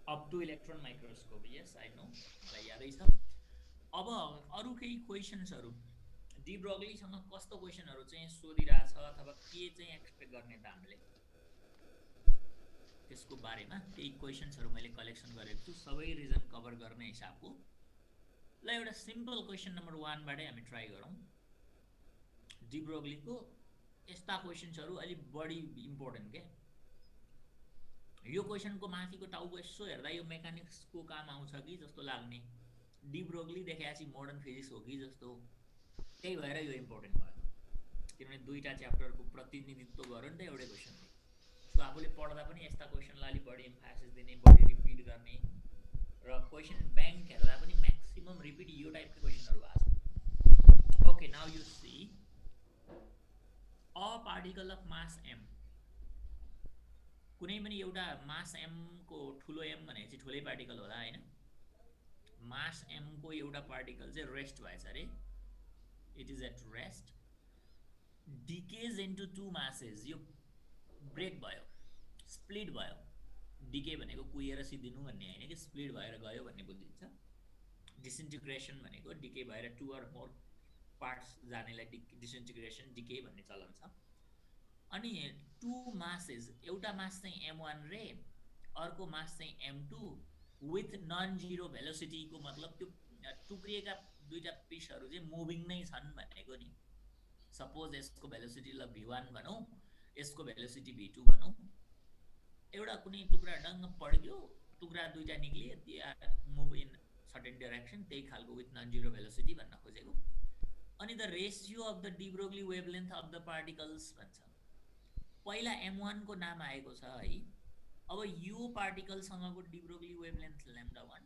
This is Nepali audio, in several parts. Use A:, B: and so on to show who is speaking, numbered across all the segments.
A: Up to electron microscope, yes I know, मलाई यादै छ। अब अरू केही क्वेसन्सहरू डी ब्रोग्लीसँग कस्तो क्वेसनहरू चाहिँ सोधिरहेछ अथवा के चाहिँ एक्सपेक्ट गर्ने त हामीले त्यसको बारेमा केही क्वेसन्सहरू मैले कलेक्सन गरेको छु सबै रिजन कभर गर्ने हिसाबको। ल एउटा सिम्पल क्वेसन नम्बर 1 बाटै हामी ट्राई गरौँ। डी ब्रोग्लीको यस्ता क्वेसन्सहरू अलिक बढी इम्पोर्टेन्ट के। यो क्वेसनको माथिको टाउको यसो हेर्दा यो मेकानिक्सको काम आउँछ कि जस्तो लाग्ने, डी ब्रोग्ली देखाएपछि मोडर्न फिजिक्स हो कि जस्तो, त्यही भएर यो इम्पोर्टेन्ट भयो किनभने दुईटा च्याप्टरको प्रतिनिधित्व गर्यो नि त एउटै क्वेसनले। सो आफूले पढ्दा पनि यस्ता क्वेसनलाई अलिक बढी इम्फासिस दिने, बढी रिपिट गर्ने, र क्वेसन ब्याङ्क हेर्दा पनि म्याक्सिमम रिपिट यो टाइपको क्वेसनहरू भएको छ। Okay, now you see a particle of mass M, कुनै पनि एउटा मास एम को ठुलो एम भनेपछि ठुलै पार्टिकल होला हैन। मास एम को एउटा पार्टिकल चाहिँ रेस्ट भएछ अरे, it is at rest, decays into two masses, यो ब्रेक भयो, स्प्लिट भयो। डिके भनेको कुहिएर सिद्धिनु भन्ने हैन कि स्प्लिट भएर गयो भन्ने बुझिन्छ। डिसइन्टिग्रेसन भनेको डिके भएर टु अर मोर पार्ट्स जानेलाई डिसइन्टिग्रेसन डिके भन्ने चलन छ। अनि टु मासेस, एउटा मास चाहिँ m1 रे, अर्को मास चाहिँ m2 विथ नन जिरो भेलोसिटीको मतलब त्यो टुक्रिएका दुईटा पिसहरू चाहिँ मुभिङ नै छन् भनेको नि। सपोज यसको भेलोसिटी ल v1 भनौँ, यसको भेलोसिटी v2 भनौँ। एउटा कुनै टुक्रा डङ्ग पड्क्यो, टुक्रा दुईटा निक्लिए, they are move in certain direction, त्यही खालको विथ नन जिरो भेलोसिटी भन्न खोजेको। अनि the ratio of the de Broglie wavelength of the particles भन्छ। पहिला m1 को नाम आएको छ है। अब यो पार्टिकलसँगको डी ब्रोग्ली वेभलेन्थ λ1,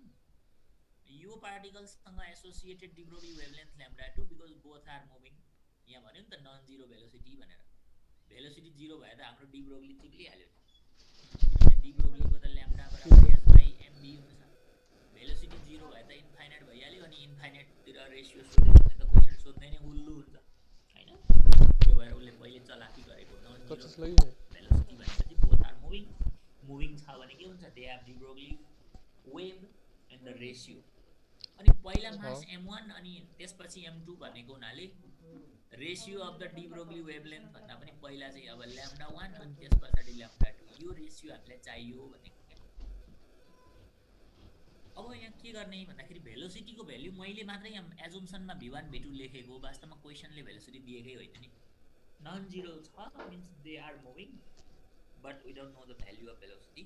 A: यो पार्टिकलसँग associated de Broglie wavelength λ2 because both are moving. यहाँ भन्यो नि त नन जिरो भेलोसिटी भनेर, भेलोसिटी जिरो भए त हाम्रो डी ब्रोग्ली चिप्लिहाल्यो नि, किनभने डी ब्रोग्लीको त λ बराबर s बाई mv हुन्छ। भेलोसिटी जिरो भए त इन्फाइनाइट भइहाल्यो, अनि इन्फाइनाइटतिर रेसियो सोध्यो भने त क्वेसन सोध्दै नै उल्लु हुन्छ हैन। त्यो भएर उसले पहिले चलाकी गरेको नन जिरो भेलोसिटी भनेपछि बोथ आर मुभिङ, मुभिङ छ भने के हुन्छ, they have de Broglie wave and the ratio. अनि पहिला मास m1 अनि त्यसपछि m2 भनेको हुनाले ratio of the de Broglie wavelength भन्दा पनि पहिला चाहिँ अब λ1 अनि त्यस पछाडि λ2, यो रेसियो हामीलाई चाहियो भनेको क्या। अब यहाँ के गर्ने भन्दाखेरि भेलोसिटीको भ्याल्यु मैले मात्रै एजुम्सनमा v1 v2 लेखेको, वास्तवमा क्वेसनले भेलोसिटी दिएकै होइन नि। नन जिरो छ means they are moving but we don't know the value of velocity.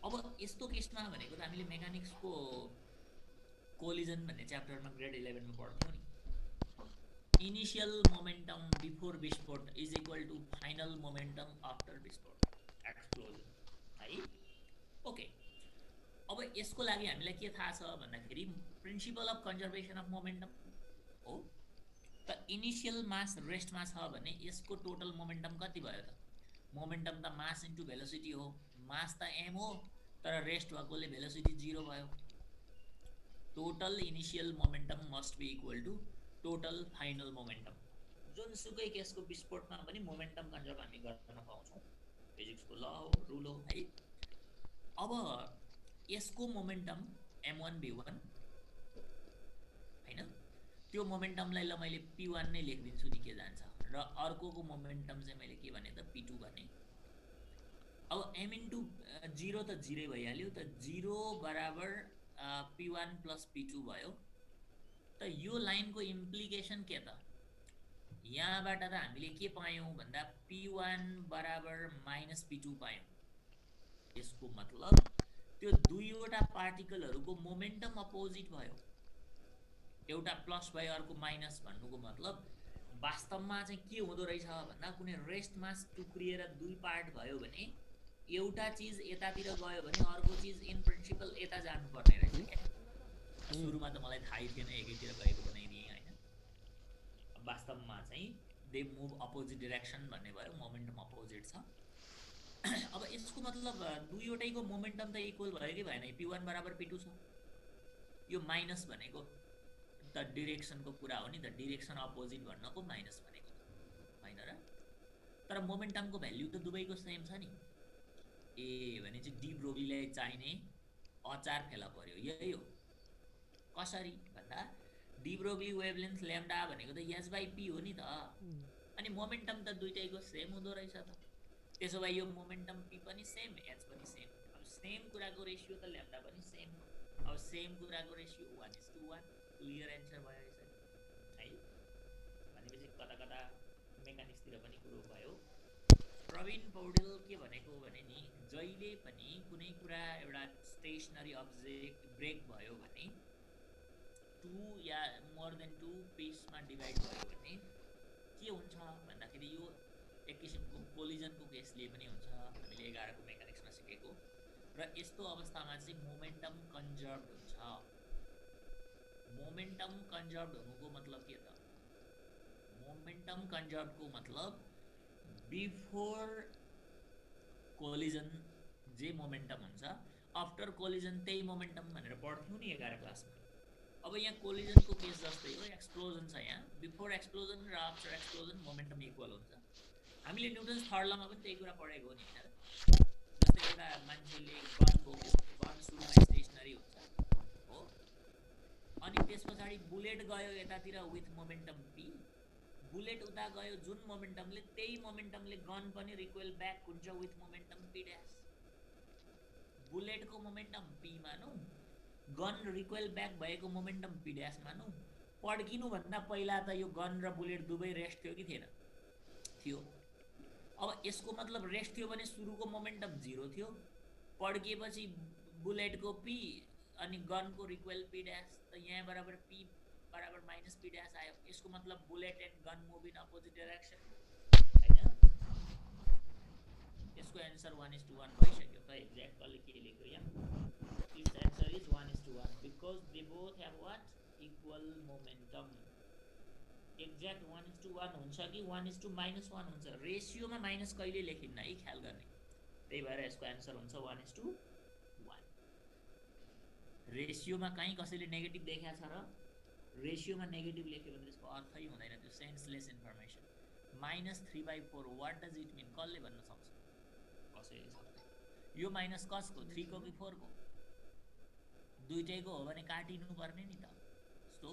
A: अब यस्तो केसमा भनेको त हामीले मेकानिक्सको कोलिजन भन्ने च्याप्टरमा ग्रेड 11 मा पढ्थ्यौँ नि। इनिशियल मोमेन्टम बिफोर विस्फोट is equal to final momentum after विस्फोट, एक्सप्लोजन है। ओके, अब यसको लागि हामीलाई के थाहा छ भन्दाखेरि principle of conservation of momentum हो। त इनिशियल मास रेस्टमा छ भने यसको टोटल मोमेन्टम कति भयो त? मोमेन्टम त मास इन्टु भेलोसिटी हो, मास त m हो तर रेस्ट भएकोले भेलोसिटी जिरो भयो। Total initial momentum must be equal to total final momentum. जुनसुकै केसको विस्फोटमा पनि मोमेन्टम कन्जर्भ हामी गर्न पाउँछौँ, फिजिक्सको ल हो, रुल हो है। अब यसको मोमेन्टम m1 v1 हैन, त्यो मोमेन्टमलाई ल मैले p1 नै लेखिदिन्छु नि, के जान्छ, र अर्कोको मोमेन्टम चाहिँ मैले के भने त p2 भने। अब m इन्टु जिरो त जिरै भइहाल्यो, त जिरो बराबर p1 प्लस p2 भयो। त यो लाइनको इम्प्लिकेसन के त, यहाँबाट त हामीले के पायौँ भन्दा p1 बराबर माइनस p2 पायौँ। यसको मतलब त्यो दुईवटा पार्टिकलहरूको मोमेन्टम अपोजिट भयो, एउटा प्लस भयो अर्को माइनस। भन्नुको मतलब वास्तवमा चाहिँ के हुँदो रहेछ भन्दा कुनै रेस्ट मास टुक्रिएर दुई पार्ट भयो भने एउटा चिज यतातिर गयो भने अर्को चिज इन प्रिन्सिपल यता जानुपर्ने रहेछ क्या। सुरुमा त मलाई थाहै थिएन, एकैतिर गएको बनाइदिएँ होइन। वास्तवमा चाहिँ दे मुभ अपोजिट डिरेक्सन भन्ने भयो, मोमेन्टम अपोजिट छ। अब यसको मतलब दुईवटैको मोमेन्टम त इक्वल भयो कि भएन, p1 बराबर p2 छ। यो माइनस भनेको त डिरेक्सनको कुरा हो नि त, डिरेक्सन अपोजिट भन्नको माइनस भनेको होइन र। तर मोमेन्टमको भ्याल्यु त दुवैको सेम छ नि। ए भने चाहिँ डी ब्रोग्लीलाई चाहिने अचार फेला पर्यो यही हो कसरी भन्दा डी ब्रोग्ली वेभलेन्थ ल्याम्डा भनेको त एच बाई पी हो नि त अनि मोमेन्टम त दुईटैको सेम हुँदो रहेछ त त्यसो भए यो मोमेन्टम पी पनि सेम एच पनि सेम अब सेम कुराको रेसियो त ल्याम्डा पनि सेम अब सेम कुराको रेसियो 1:1 क्लियर एन्सर भयो यसरी है भनेपछि कता कता मेकानिक्सतिर पनि कुरो भयो प्रवीण पौडेल के भनेको भने नि जहिले पनि कुनै कुरा एउटा स्टेसनरी अब्जेक्ट ब्रेक भयो भने 2 या मोर देन 2 पिसमा डिभाइड भयो भने के हुन्छ भन्दाखेरि यो एक किसिमको कोलिजनको केसले पनि हुन्छ हामीले 11 को मेकानिक्समा सिकेको र यस्तो अवस्थामा चाहिँ मोमेन्टम कन्जर्भड हुन्छ मोमेन्टम कन्जर्भड हुनुको मतलब के त मोमेन्टम कन्जर्भडको मतलब बिफोर कोलिजन जे मोमेन्टम हुन्छ आफ्टर कोलिजन त्यही मोमेन्टम भनेर पढ्थ्यौं नि 11 क्लासमा अब यहाँ कोलिजनको केस जस्तै हो एक्सप्लोजन छ यहाँ बिफोर एक्सप्लोजन र आफ्टर एक्सप्लोजन मोमेन्टम इक्वल हुन्छ हामीले न्युटन्स थर्ड लमा पनि त्यही कुरा पढेको हो नि हैन जस्तै एउटा मान्छेले गन बोक्यो गन सुरुमा स्टेसनरी हुन्छ हो अनि त्यसपछि बुलेट गयो यतातिर विथ मोमेन्टम पी बुलेट उता गयो जुन मोमेन्टमले त्यही मोमेन्टमले गन पनि रिक्वेल ब्याक हुन्छ विथ मोमेन्टम पी ड्याश बुलेटको मोमेन्टम पी मानौ गन रिक्वेल ब्याक भएको मोमेन्टम पी ड्याश मानौ पड्किनु भन्दा पहिला त यो गन र बुलेट दुवै रेस्ट थियो कि थिएन थियो अब यसको मतलब रेस्ट थियो भने सुरुको मोमेन्टम 0 थियो पड्किएपछि बुलेटको पी अनि गनको रिक्वेल पी ड्याश त यहाँ बराबर पी बराबर माइनस पी ड्याश आयो यसको मतलब bullet and gun move in opposite direction हैन यसको आन्सर 1:1 भइसक्यो त एक्ज्याक्ट कसले के लेख्यो यहाँ its answer is 1:1 because they both have what equal momentum exact 1:1 हुन्छ कि 1:-1 हुन्छ रेसियोमा माइनस कहिले लेखिन्न है ख्याल गर्ने त्यही भएर यसको आन्सर हुन्छ 1:1 रेसियोमा कहीँ कसैले नेगेटिभ देखाएको छ र रेसियोमा नेगेटिभ लेख्यो भने त्यसको अर्थै हुँदैन त्यो senseless information -3/4 what does it mean कसले भन्न सक्छ कसैले सक्दैन यो माइनस कसको 3 को कि 4 को दुईटैको हो भने काटिनु पर्ने नि त सो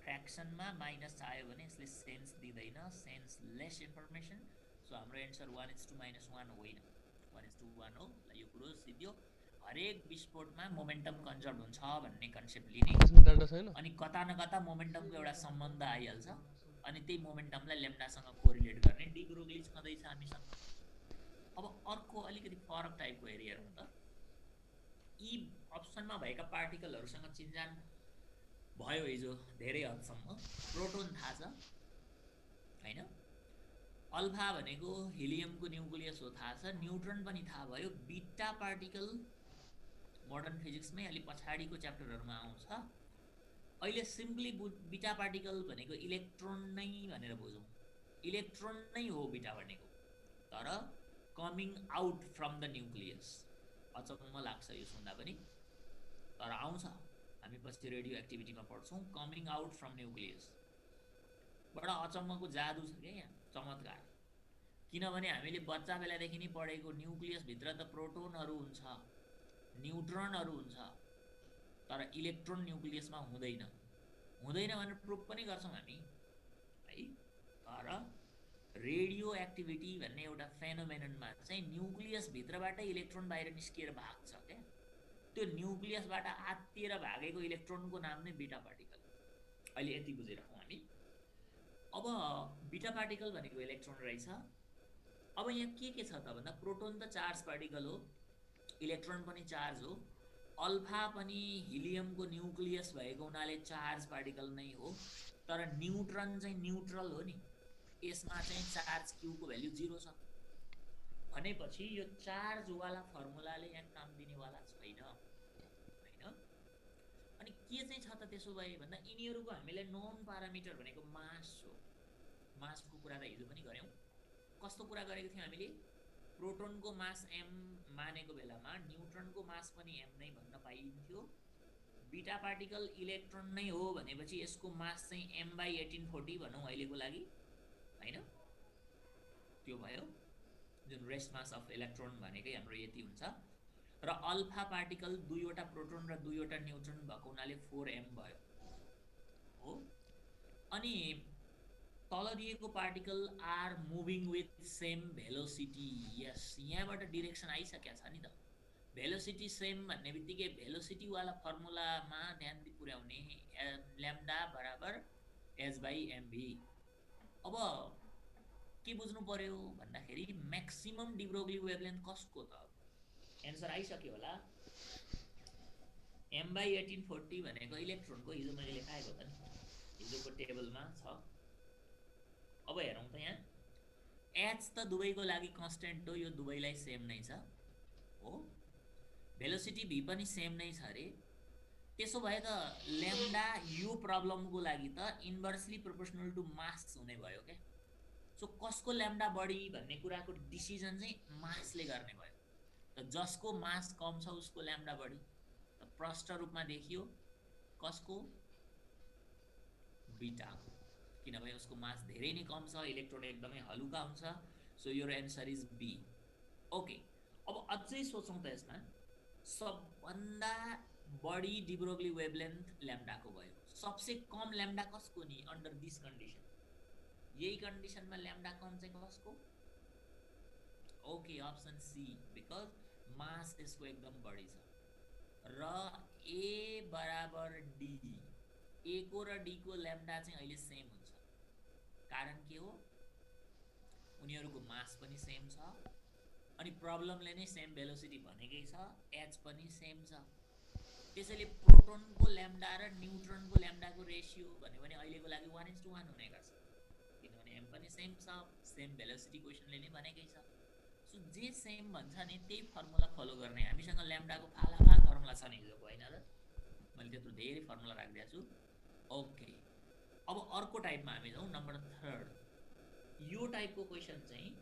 A: फ्र्याक्सनमा माइनस आयो भने यसले सेन्स दिँदैन सेन्सलेस इन्फर्मेसन सो हाम्रो एन्सर 1:-1 होइन 1:1 हो ल यो कुरो सिद्धियो हरेक विस्फोटमा मोमेन्टम कन्जर्भ हुन्छ भन्ने कन्सेप्ट लिने अनि कता न कता मोमेन्टमको एउटा सम्बन्ध आइहाल्छ अनि त्यही मोमेन्टमलाई ल्याम्डासँग कोरिलेट गर्ने डी ब्रोग्ली छँदैछ हामीसँग अब अर्को अलिकति फरक टाइपको एरिया हो त यी अप्सनमा भएका पार्टिकलहरुसँग चिन्जान भयो हिजो धेरै हदसम्म प्रोटोन थाहा छ हैन अल्फा भनेको हिलियमको न्यूक्लियस हो थाहा छ न्यूट्रन पनि थाहा भयो बीटा पार्टिकल मोडर्न फिजिक्समै अलि पछाडीको च्याप्टरहरुमा आउँछ अहिले सिम्पली बीटा पार्टिकल भनेको इलेक्ट्रोन नै भनेर बुझौं इलेक्ट्रोन नै हो बीटा भनेको तर coming out from the nucleus अचम्म लाग्छ यो सुन्दा पनि तर आउँछ हामी पछि रेडियो एक्टिभिटीमा पढ्छौं कमिङ आउट फ्रम न्यूक्लियस बडा अचम्मको जादु छ के यहाँ चमत्कार किनभने हामीले बच्चा बेलादेखि नै पढेको न्यूक्लियस भित्र त प्रोटोनहरु हुन्छ न्यूट्रनहरु हुन्छ तर इलेक्ट्रोन न्यूक्लियसमा हुँदैन हुँदैन भनेर प्रुफ पनि गर्छौं हामी है तर रेडियो एक्टिभिटी भन्ने एउटा फेनोमेननमा चाहिँ न्यूक्लियस भित्रबाट इलेक्ट्रोन बाहिर निस्किएर भाग्छ के त्यो न्यूक्लियसबाट आत्तिएर भागेको इलेक्ट्रोनको नाम नै बीटा पार्टिकल अहिले यति बुझेर हामी अब बीटा पार्टिकल भनेको इलेक्ट्रोन रहेछ अब यहाँ के छ त भन्दा प्रोटोन त चार्ज पार्टिकल हो इलेक्ट्रोन पनि चार्ज हो अल्फा पनि हिलियमको न्यूक्लियस भएको हुनाले चार्ज पार्टिकल नै हो तर न्यूट्रन चाहिँ न्यूट्रल हो नि यसमा चाहिँ चार्ज q को भ्यालु 0 छ भनेपछि यो चार्ज वाला फर्मुलाले यहाँ काम दिनेवाला छैन हैन अनि के चाहिँ छ त त्यसो भए भन्दा यिनीहरुको हामीले नोन प्यारामिटर भनेको मास हो मासको कुरा त हिजो पनि गर्यौं कस्तो कुरा गरेको थियौं हामीले प्रोटोनको मास m मानेको बेलामा न्यूट्रनको मास पनि m नै भन्न पाइन्थ्यो बीटा पार्टिकल इलेक्ट्रोन नै हो भनेपछि यसको मास चाहिँ m/1840 भनौं अहिलेको लागि हैन त्यो भयो जुन रेस्ट मास अफ इलेक्ट्रोन भनेकै हाम्रो यति हुन्छ र अल्फा पार्टिकल दुईवटा प्रोटोन र दुईवटा न्युट्रोन भएको हुनाले 4m भयो हो। अनि तल दिएको particle are moving with same velocity. Yes, यहाँबाट डिरेक्सन आइसकेको छ नि त। भेलोसिटी सेम भन्ने बित्तिकै भेलोसिटीवाला फर्मुलामा ध्यान पुर्याउने, ल्याम्डा बराबर h/mv। अब के बुझ्नु पर्यो भन्दाखेरि म्याक्सिमम डिब्रोग्ली वेभलेन्थ कसको त एन्सर आइसक्यो होला। m/1840 भनेको इलेक्ट्रोनको, हिजो मैले लेखाएको त नि, हिजोको टेबलमा छ। अब हेरौँ त यहाँ h त दुवैको लागि कन्स्टेन्ट हो, यो दुवैलाई सेम नै छ हो। भेलोसिटी v पनि सेम नै छ अरे। त्यसो भए त ल्याम्डा यो प्रब्लमको लागि त इन्भर्सली प्रोपोर्सनल टु मास हुने भयो क्या। सो कसको ल्याम्डा बढी भन्ने कुराको डिसिजन चाहिँ मासले गर्ने भयो। त जसको मास कम छ उसको ल्याम्डा बढी। त प्रष्ट रूपमा देखियो कसको, बीटाको, किनभने उसको मास धेरै नै कम छ, इलेक्ट्रोन एकदमै हलुका हुन्छ। So your answer is B. Okay, अब अझै सोचौँ त यसमा। सबभन्दा बढी डिब्रोग्ली वेभलेन्थ ल्याम्डाको भयो, सबसे कम ल्याम्डा कसको नि अन्डर दिस कन्डिसन? यही कन्डिसनमा ल्याम्डा कम चाहिँ कसको? ओके, अप्सन सी, बिकज मास यसको एकदम बढी छ। र ए बराबर डी, ए को र डी को ल्याम्डा चाहिँ अहिले सेम हुन्छ। कारण के हो? उनीहरूको मास पनि सेम छ, अनि प्रब्लमले नै सेम भेलोसिटी भनेकै छ, एच पनि सेम छ। त्यसैले प्रोटोनको ल्याम्डा र न्युट्रोनको ल्याम्डाको रेसियो भन्यो भने अहिलेको लागि 1:1 हुने गर्छ, किनभने एम पनि सेम छ, सेम भेलोसिटी क्वेसनले नै भनेकै छ। सो जे सेम भन्छ नि त्यही फर्मुला फलो गर्ने। हामीसँग ल्याम्डाको फालाफाल फर्मुला छ नि हिजोको, होइन र? मैले त्यत्रो धेरै फर्मुला राखिदिएको छु। ओके, अब अर्को टाइपमा हामी जाउँ, नम्बर 3। यो टाइपको क्वेसन चाहिँ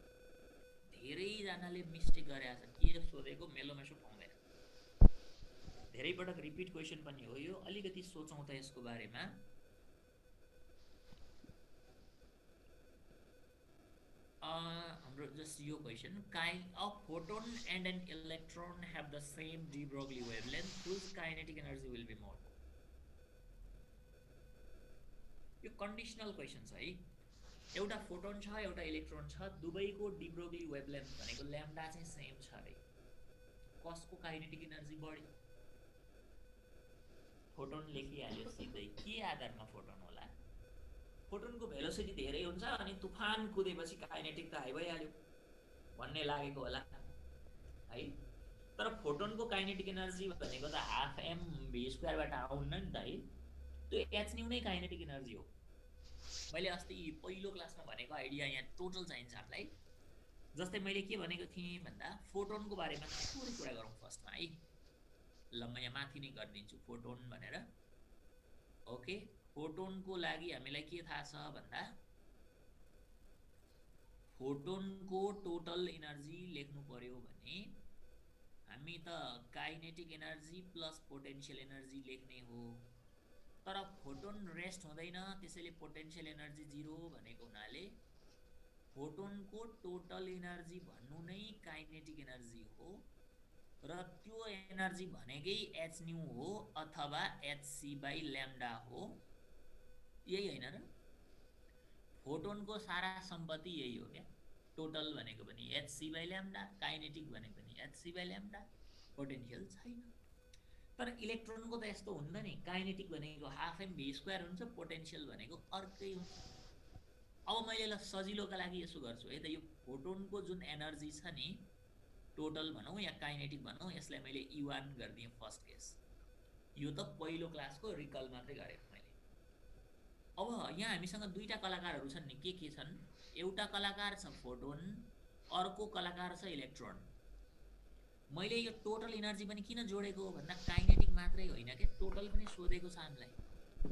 A: धेरैजनाले मिस्टेक गरेका छन्। के सोधेको मेलोमेसो पाउँदैन, धेरै पटक रिपिट क्वेसन पनि हो यो। अलिकति सोचौँ त यसको बारेमा। हाम्रो जस्ट यो question, a photon and an electron have the same de Broglie wavelength, whose kinetic energy will be more. यो कन्डिसनल क्वेसन छ है। एउटा फोटोन छ, एउटा इलेक्ट्रोन छ, दुवैको डी ब्रोग्ली वेवलेन्थ भनेको ल्याम्डा चाहिँ सेम छ अरे। कसको काइनेटिक एनर्जी बढी? फोटोन लेखिहाल्यो सिधै। के आधारमा फोटोन होला? फोटोनको भेलोसिटी धेरै हुन्छ, अनि तुफान कुदेपछि काइनेटिक त हाई भइहाल्यो भन्ने लागेको होला है। तर फोटोनको काइनेटिक एनर्जी भनेको त हाफ एम भी स्क्वायरबाट आउन्न नि त है। त्यो एच न्यू नै काइनेटिक एनर्जी हो। मैले अस्ति पहिलो क्लासमा भनेको आइडिया यहाँ टोटल चाहिन्छ हामीलाई। जस्तै मैले के भनेको थिएँ भन्दा, फोटोनको बारेमा थोरै कुरा गरौँ फर्स्टमा है। ल म यहाँ माथि नै गरिदिन्छु फोटोन भनेर। ओके, फोटोनको लागि हामीलाई के थाहा छ भन्दा, फोटोनको टोटल एनर्जी लेख्नु पर्यो भने हामी त kinetic energy plus potential energy लेख्ने हो। तर फोटोन रेस्ट हुँदैन, त्यसैले पोटेन्शियल एनर्जी 0 भनेको हुनाले फोटोनको टोटल एनर्जी भन्नु नै काइनेटिक एनर्जी हो, र त्यो एनर्जी भनेकै एच न्यू हो अथवा एचसी बाई ल्याम्डा हो। यही होइन र? फोटोनको सारा सम्पत्ति यही हो क्या। टोटल भनेको पनि एचसी बाई ल्याम्डा, काइनेटिक भनेको पनि एचसी बाई ल्याम्डा, पोटेन्शियल छैन। तर इलेक्ट्रोनको त यस्तो हुन्छ नि, काइनेटिक भनेको हाफ एम भी स्क्वायर हुन्छ, पोटेन्शियल भनेको अर्कै हुन्छ। अब मैले ल सजिलोका लागि यसो गर्छु है त, यो फोटोनको जुन एनर्जी छ नि, टोटल भनौँ या काइनेटिक भनौँ, यसलाई मैले E1 गरिदिएँ फर्स्ट केस। यो त पहिलो क्लासको रिकल मात्रै गरेको मैले। अब यहाँ हामीसँग दुईटा कलाकारहरू छन् नि, के छन्? एउटा कलाकार छ फोटोन, अर्को कलाकार छ इलेक्ट्रोन। मैले यो टोटल एनर्जी पनि किन जोडेको भन्दा काइनेटिक मात्रै होइन के, टोटल पनि सोधेको छ हामीलाई।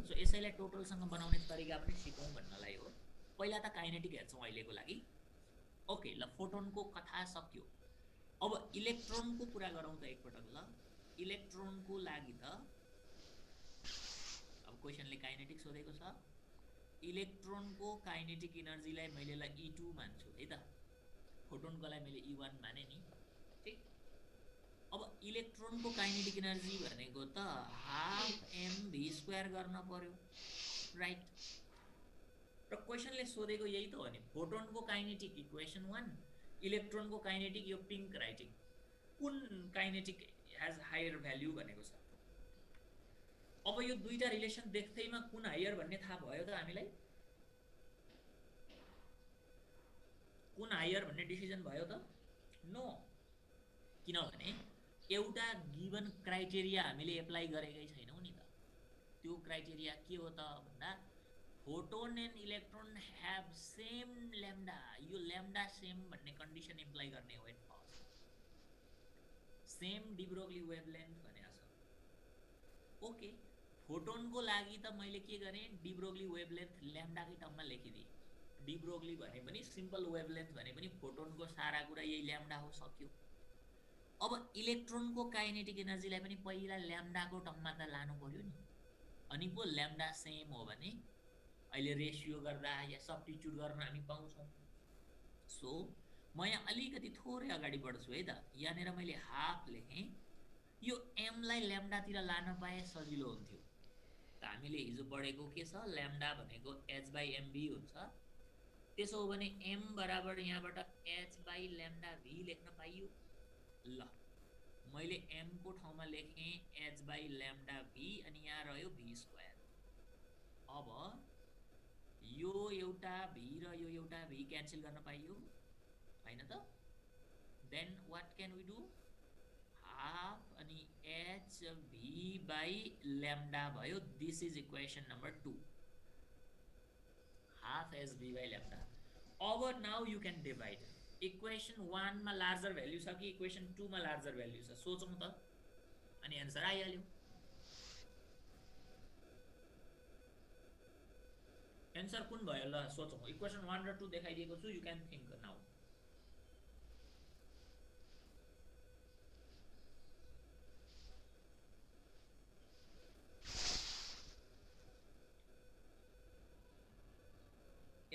A: सो यसैलाई टोटलसँग बनाउने तरिका पनि सिकौँ भन्नलाई हो। पहिला त काइनेटिक हेर्छौँ अहिलेको लागि। ओके, ल फोटोनको कथा सक्यो। अब इलेक्ट्रोनको कुरा गरौँ त एकपटक। ल इलेक्ट्रोनको लागि त अब क्वेसनले काइनेटिक सोधेको छ। इलेक्ट्रोनको काइनेटिक एनर्जीलाई मैले ल E2 मान्छु है त, फोटोनकोलाई मैले E1 माने नि, ठीक। अब इलेक्ट्रोनको काइनेटिक एनर्जी भनेको त हाफ mv² गर्न पर्यो, राइट? र क्वेसनले सोधेको यही त हो नि, फोटोनको काइनेटिक इक्वेसन 1, इलेक्ट्रोनको काइनेटिक यो पिङ्क राइटिङ, कुन काइनेटिक हेज हायर भ्याल्यु भनेको छ। अब यो दुईटा रिलेसन देख्दैमा कुन हायर भन्ने थाहा भयो त हामीलाई? कुन हायर भन्ने डिसिजन भयो त? नो, किनभने एउटा गिवन क्राइटेरिया हामीले एप्लाई गरेकै छैनौँ नि त। त्यो क्राइटेरिया के हो त भन्दा photon and electron have same lambda, यो ल्याम्डा सेम भन्ने कन्डिसन इम्प्लाई गर्ने हो एट फर्स्ट। सेम डिब्रोग्ली वेभलेन्थ भनेको छ। ओके, फोटोनको लागि त मैले के गरेँ, डिब्रोग्ली वेभलेन्थ ल्याम्डाकै टर्ममा लेखिदिएँ। डिब्रोग्ली भने पनि सिम्पल वेभलेन्थ भने पनि फोटोनको सारा कुरा यही ल्याम्डा हो, सक्यो। अब इलेक्ट्रोनको काइनेटिक एनर्जीलाई पनि पहिला ल्याम्डाको टर्ममा त लानु पर्यो नि, अनि पो ल्याम्डा सेम हो भने अहिले रेसियो गर्दा या सब्स्टिट्युट गर्न हामी पाउँछौँ। सो म यहाँ अलिकति थोरै अगाडि बढ्छु है त। यहाँनिर मैले हाफ लेखेँ, यो एमलाई ल्याम्डातिर लान पाए सजिलो हुन्थ्यो। त हामीले हिजो पढेको के छ, ल्याम्डा भनेको h/mv हुन्छ। त्यसो हो भने m बराबर यहाँबाट h/λv लेख्न पाइयो। ल, मैले m को ठाउँमा लेखेँ h/λv अनि यहाँ रह्यो v²। अब यो एउटा v र यो एउटा v क्यान्सल गर्न पाइयो हैन त? Then what can we do, half अनि hv/λ भयो। This is equation number 2, half hv/λ। अब now you can divide. Equation 1 मा लार्जर भ्याल्यु छ कि इक्वेसन 2 मा लार्जर भ्याल्यु छ, सोचौँ त, अनि एन्सर आइहाल्यो। एन्सर कुन भयो ल सोचौँ। इक्वेसन 1 र 2 देखाइदिएको छु, यू क्यान थिङ्क नाउ।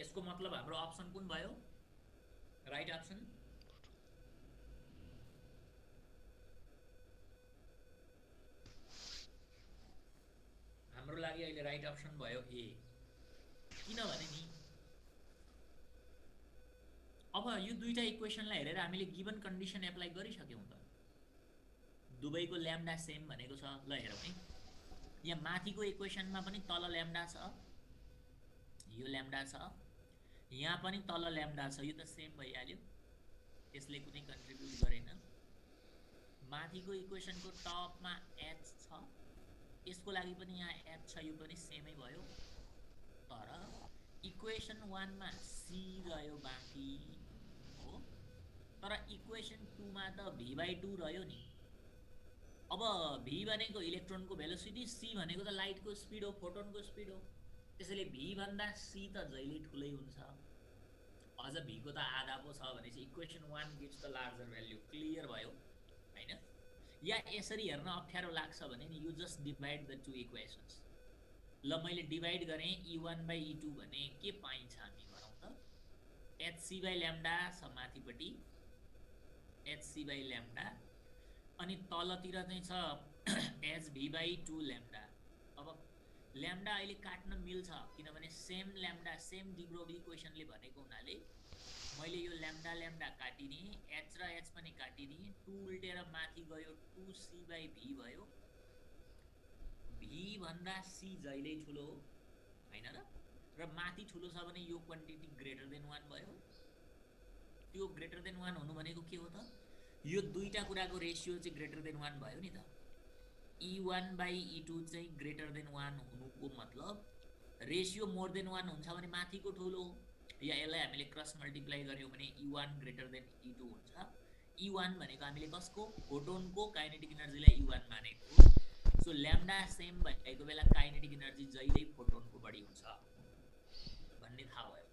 A: यसको मतलब हाम्रो अप्सन कुन भयो, राइट अप्सन? हाम्रो लागि अहिले राइट अप्सन भयो ए। किनभने नि अब यो दुईटा इक्वेसनलाई हेरेर हामीले गिवन कन्डिसन एप्लाई गरिसक्यौँ त। दुवैको ल्याम्डा सेम भनेको छ। ल हेरौँ है, यहाँ माथिको इक्वेसनमा पनि तल ल्याम्डा छ, यो ल्याम्डा छ, यहाँ पनि तल ल्याम्डा छ, यो त सेम भइहाल्यो, यसले कुनै कन्ट्रिब्युट गरेन। माथिको इक्वेसनको टपमा h छ, यसको लागि पनि यहाँ h छ, यो पनि सेमै भयो। तर इक्वेसन 1 मा c रह्यो बाँकी हो, तर इक्वेसन 2 मा त v/2 रह्यो नि। अब v भनेको इलेक्ट्रोनको भेलोसिटी, c भनेको त लाइटको स्पिड हो, फोटोनको स्पिड हो। त्यसैले v भन्दा c त जहिले ठुलै हुन्छ। अझ v को त आधा पो छ भनेपछि equation 1 gives the larger value. Clear भयो हैन? या यसरी हेर्न अप्ठ्यारो लाग्छ भने नि you just divide the two equations. ल मैले डिभाइड गरेँ, e1/e2 भने के पाइन्छ हामी गरौँ त। hc/λ छ माथिपट्टि, hc/λ, अनि तलतिर चाहिँ छ hv/2λ। अब ल्याम्डा अहिले काट्न मिल्छ किनभने सेम ल्याम्डा सेम डिब्रोग्ली इक्वेसनले भनेको हुनाले मैले यो ल्याम्डा ल्याम्डा काटिदिएँ, h र h पनि काटिदिएँ, 2 उल्टेर माथि गयो 2c/v भयो। v भन्दा c जहिले ठुलो हो हैन र माथि ठुलो छ भने यो क्वान्टिटी ग्रेटर देन 1 भयो। त्यो ग्रेटर देन 1 हुनु भनेको के हो त, यो दुईटा कुराको रेसियो चाहिँ ग्रेटर देन 1 भयो नि त। e1/e2 चाहिँ ग्रेटर देन 1 हुनुको मतलब रेसियो मोर देन 1 हुन्छ भने माथिको ठुलो, या यसलाई हामीले क्रस मल्टिप्लाई गर्यौँ भने e1 ग्रेटर देन e2 हुन्छ। e1 भनेको हामीले कसको, फोटोनको काइनेटिक एनर्जीलाई e1 मानेको। सो ल्याम्डा सेम भएको बेला काइनेटिक एनर्जी जहिले फोटोनको बढी हुन्छ भन्ने थाहा भयो।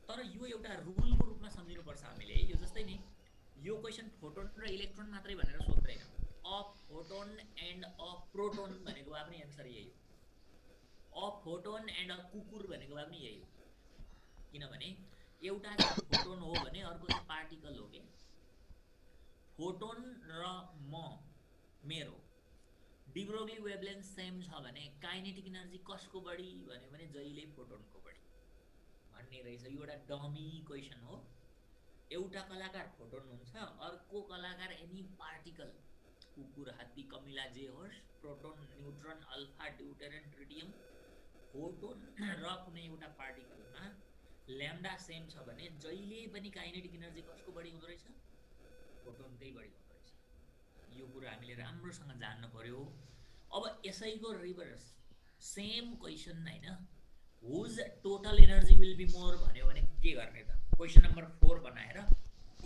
A: तर यो एउटा रुलको रूपमा सम्झिनुपर्छ हामीले। यो जस्तै नि, यो क्वेसन फोटोन र इलेक्ट्रोन मात्रै भनेर सोध्दैन, a photon and a proton भनेको भए पनि एन्सर यही हो। अ फोटोन एन्ड अ कुकुर भनेको भए पनि यही हो। किनभने एउटा चाहिँ फोटोन हो भने अर्को चाहिँ पार्टिकल हो के। फोटोन र मेरो डी ब्रोग्ली वेभलेन्थ सेम छ भने काइनेटिक एनर्जी कसको बढी भन्यो भने जहिले फोटोनको बढी भन्ने रहेछ। यो एउटा डमी क्वेसन हो। एउटा कलाकार फोटोन हुन्छ, अर्को कलाकार एनी पार्टिकल, कुकुर, हात्ती, कमिला जे होस्, proton, neutron, alpha, deuterium, tritium, photon र कुनै एउटा पार्टिकलमा ल्याम्डा सेम छ भने जहिले पनि काइनेटिक एनर्जी कसको बढी हुँदो रहेछ? फोटोनकै बढी हुँदो रहेछ। यो कुरा हामीले राम्रोसँग जान्न पर्यो। अब यसैको रिभर्स सेम क्वेसन हैन, whose total energy will be more भन्यो भने के गर्ने त? क्वेसन नम्बर 4 बनाएर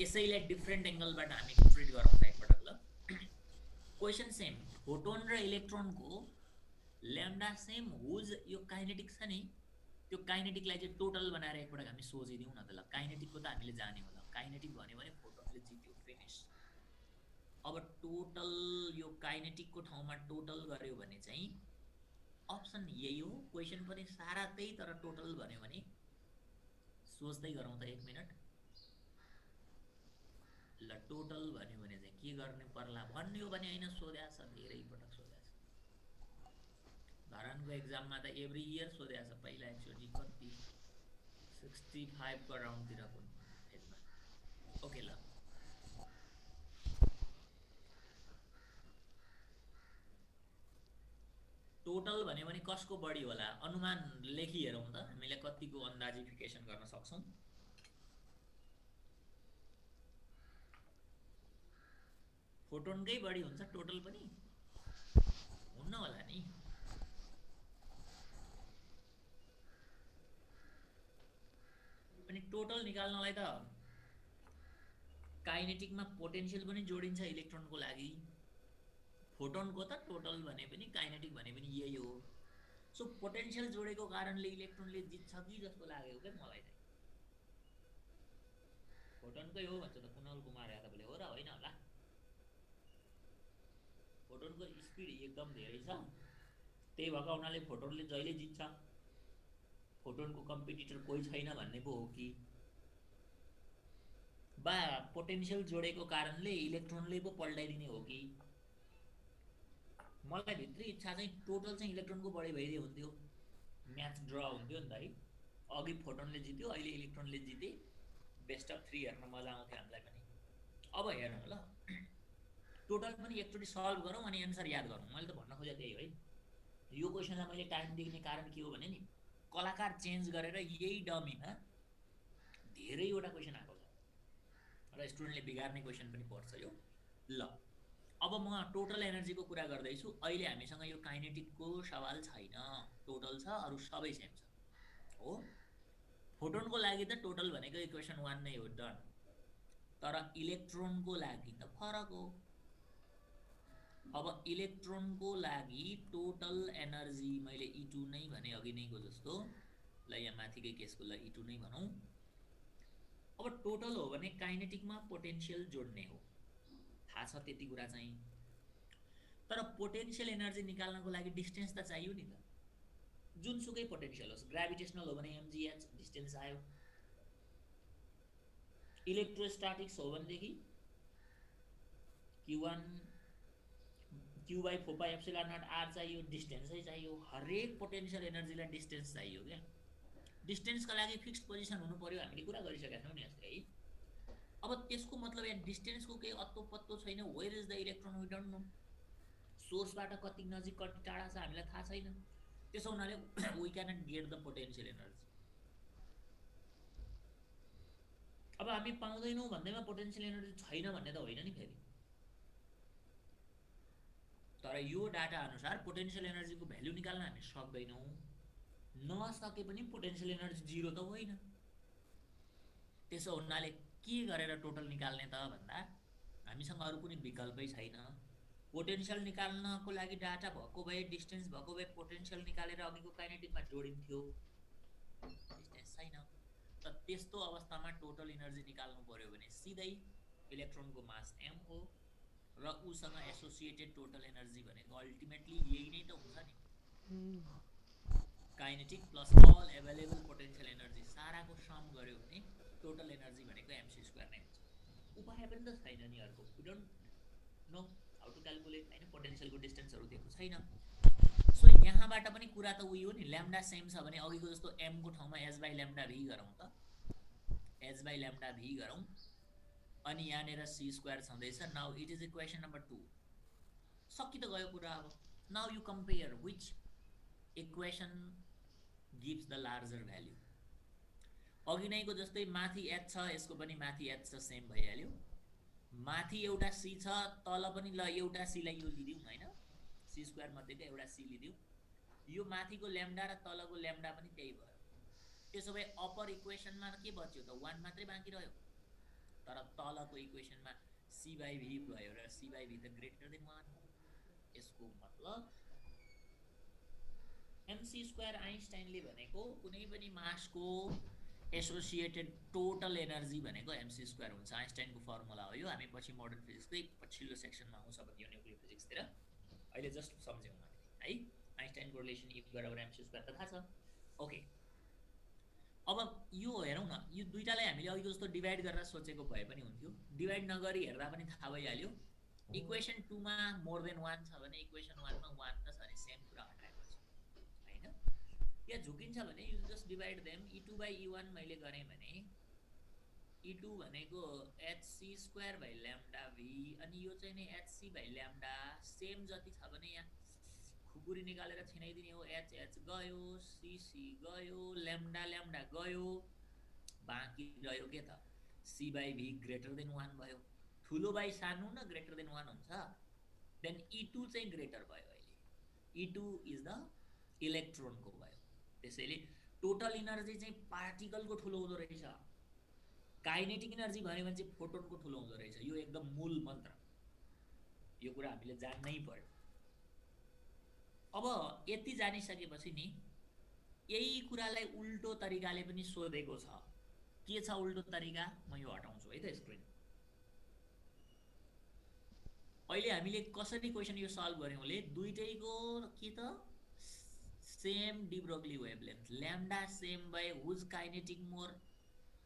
A: यसैलाई डिफ्रेन्ट एंगलबाट हामी ट्रिट गरौँ त एकपटक ल। क्वेसन सेम, फोटोन र इलेक्ट्रोनको ल्याम्डा सेम, हुज यो काइनेटिक छ नि, त्यो काइनेटिकलाई चाहिँ टोटल बनाएर एकपटक हामी सोचिदिउँ न त ल। काइनेटिकको त हामीले जाने होला, काइनेटिक भन्यो भने फोटोनले जित्यो, फिनिश। अब टोटल यो काइनेटिकको ठाउँमा टोटल गर्यो भने चाहिँ अप्सन यही हो। क्वेसन पनि सारा त्यही, तर टोटल भन्यो भने सोच्दै गरौँ त 1 मिनट ल। टोटल भन्यो भने चाहिँ के गर्ने पर्ला भन्ने हो भने हैन, सोध्या छ, धेरै पटक सोध्या छ। धरानको एक्जाममा त एभ्री इयर सोध्या छ। पहिला एकचोटि कति 65 को अराउन्डतिरको फेजमा। ओके ल, टोटल भन्यो भने कसको बढी होला? अनुमान लेखी हेरौँ त हामीले कतिको अन्दाजिफिकेसन गर्न सक्छौं। फोटोनकै बढी हुन्छ, टोटल पनि हुन्न होला नि। अनि टोटल निकाल्नलाई त काइनेटिकमा पोटेन्शियल पनि जोडिन्छ इलेक्ट्रोनको लागि। फोटोनको त टोटल भने पनि काइनेटिक भने पनि यही हो। सो पोटेन्शियल जोडेको कारणले इलेक्ट्रोनले जित्छ कि जस्तो लागेको के मलाई चाहिँ। फोटोनकै हो भन्छ त कुणाल कुमार यादवले, हो र होइन होला? फोटोनको स्पिड एकदम धेरै छ, त्यही भएको हुनाले फोटोनले जहिले जित्छ। फोटोनको कम्पिटिटर कोही छैन भन्ने पो हो कि बा पोटेन्शियल जोडेको कारणले इलेक्ट्रोनले पो पल्टाइदिने हो कि? मलाई भित्री इच्छा चाहिँ टोटल चाहिँ इलेक्ट्रोनको बढी भइदियो हुन्थ्यो, म्याच ड्र हुन्थ्यो नि त है। अघि फोटोनले जित्यो, अहिले इलेक्ट्रोनले जिते, बेस्ट अफ 3 हेर्न मजा आउँथ्यो हामीलाई पनि। अब हेर्नु ल, टोटल पनि एकचोटि सल्भ गरौँ अनि एन्सर याद गरौँ। मैले त भन्न खोजेको त्यही हो है। यो क्वेसनलाई मैले टाइम दिने कारण के हो भने नि, कलाकार चेन्ज गरेर यही डमीमा धेरैवटा क्वेसन आएको छ र स्टुडेन्टले बिगार्ने क्वेसन पनि पर्छ यो ल। अब म टोटल एनर्जीको कुरा गर्दैछु। अहिले हामीसँग यो काइनेटिकको सवाल छैन, टोटल छ, अरू सबै सेम छ हो। फोटोनको लागि त टोटल भनेको इक्वेसन 1 नै हो, डन। तर इलेक्ट्रोनको लागि त फरक हो। अब इलेक्ट्रोनको लागि टोटल एनर्जी मैले E2 नै भने अघि नैको जस्तो, ल यहाँ माथिकै केसको ल E2 नै भनौँ। अब टोटल हो भने काइनेटिकमा पोटेन्शियल जोड्ने हो, थाहा छ त्यति कुरा चाहिँ। तर पोटेन्शियल एनर्जी निकाल्नको लागि डिस्टेन्स त चाहियो नि त। जुनसुकै पोटेन्शियल होस्, ग्राभिटेसनल हो भने mgh डिस्टेन्स आयो, इलेक्ट्रोस्टैटिक्स हो भनेदेखि q1 q/4πε0 r चाहियो, डिस्टेन्सै चाहियो। हरेक पोटेन्शियल एनर्जीलाई डिस्टेन्स चाहियो क्या। डिस्टेन्सका लागि फिक्स्ड पोजिसन हुनु पर्यो, हामीले कुरा गरिसकेका छौँ नि अस्ति है। अब त्यसको मतलब यहाँ डिस्टेन्सको केही अत्तो पत्तो छैन। Where is the electron we don't know, सोर्सबाट कति नजिक कति टाढा छ हामीलाई थाहा छैन। त्यसो हुनाले we cannot get the potential energy. अब हामी पाउँदैनौँ भन्दैमा पोटेन्शियल एनर्जी छैन भन्ने त होइन नि फेरि। तर यो डाटा अनुसार पोटेन्शियल एनर्जीको भ्यालु निकाल्न हामी सक्दैनौँ। नसके पनि पोटेन्शियल एनर्जी 0 त होइन। त्यसो हुनाले के गरेर टोटल निकाल्ने त भन्दा हामीसँग अरू कुनै विकल्पै छैन। पोटेन्शियल निकाल्नको लागि डाटा भएको भए, डिस्टेन्स भएको भए पोटेन्शियल निकालेर अघिको काइनेटिकमा जोडिन्थ्यो। डिस्टेन्स छैन, त त्यस्तो अवस्थामा टोटल एनर्जी निकाल्नु पर्यो भने सिधै इलेक्ट्रोनको मास m हो र उसँग एसोसिएटेड टोटल एनर्जी भनेको अल्टिमेटली यही नै त हुन्छ नि, kinetic plus all available potential energy साराको सम गर्यो भने टोटल एनर्जी भनेको mc² नै हुन्छ। उपाय पनि त छैन नि अर्को. We don't know how to calculate हैन पोटेन्शियलको डिस्टेन्सहरु दिएको छैन. सो यहाँबाट पनि कुरा त उही हो नि, ल्याम्डा सेम छ भने अघिको जस्तो m को ठाउँमा h by lambda v गरौँ त, h by lambda v गरौँ. अनि यहाँनेर c स्क्वायर छँदैछ. Now it is equation number 2. सकि त गयो कुरा. अब now you compare which equation gives the larger value. अघि नैको जस्तै माथि h छ, यसको पनि माथि h छ, सेम भइहाल्यो. माथि एउटा c छ, तल पनि ल एउटा c लाई यो लिदिउँ हैन, c स्क्वायर मध्येको एउटा c लिदिउँ. यो माथिको ल्याम्डा र तलको ल्याम्डा पनि त्यही भयो. त्यसो भए अपर इक्वेसनमा के बच्यो त 1 मात्रै बाँकी रह्यो. तर तलको इक्वेसनमा c by v भयो र c by v त ग्रेटर देन 1. यसको मतलब mc स्क्वायर आइन्स्टाइनले भनेको कुनै पनि मासको एसोसिएटेड टोटल एनर्जी भनेको mc स्क्वायर हुन्छ. आइन्स्टाइनको फर्मुला हो यो. हामी पछि मोडर्न फिजिक्सकै पछिल्लो सेक्सनमा आउँछ भने यो न्युक्लियर फिजिक्सतिर. अहिले जस्ट सम्झ्यौँ हामीले है. आइन्स्टाइनको रिलेसन E बराबर mc स्क्वायर त थाहा छ. ओके, अब यो हेरौँ न. यो दुईटालाई हामीले अघि जस्तो डिभाइड गरेर सोचेको भए पनि हुन्थ्यो. डिभाइड नगरी हेर्दा पनि थाहा भइहाल्यो. इक्वेसन 2 मा मोर देन 1 छ भने इक्वेसन 1 मा 1 त छ नि, सेम कुरा हटाएपछि हैन. यहाँ झुकिन्छ भने you just divide them. e2 by e1 मैले गरे भने e2 भनेको hc square by lambda v, अनि यो चाहिँ नि hc by lambda सेम जति छ भने यहाँ खुकुरी निकालेर छिनाइदिने हो. h गयो, c गयो, lambda गयो, बाँकी रह्यो के त c by v greater than 1 भयो. ठुलो बाई सानो न ग्रेटर देन 1 हुन्छ. देन e2 चाहिँ ग्रेटर भयो. अहिले e2 इज द इलेक्ट्रोनको भयो. त्यसैले टोटल इनर्जी चाहिँ पार्टिकलको ठुलो हुँदो रहेछ. काइनेटिक इनर्जी भन्यो भने चाहिँ फोटोनको ठुलो हुँदो रहेछ. यो एकदम मूल मन्त्र. यो कुरा हामीले जान्नै पर्यो. अब यति जानिसकेपछि नि यही कुरालाई उल्टो तरिकाले पनि सोधेको छ. के छ उल्टो तरिका? म यो हटाउँछु है त स्क्रिन. अहिले हामीले कसरी क्वेशन यो सल्भ गर्यौँले दुईटैको के त same de Broglie wavelength, lambda same भए हुज काइनेटिक मोर.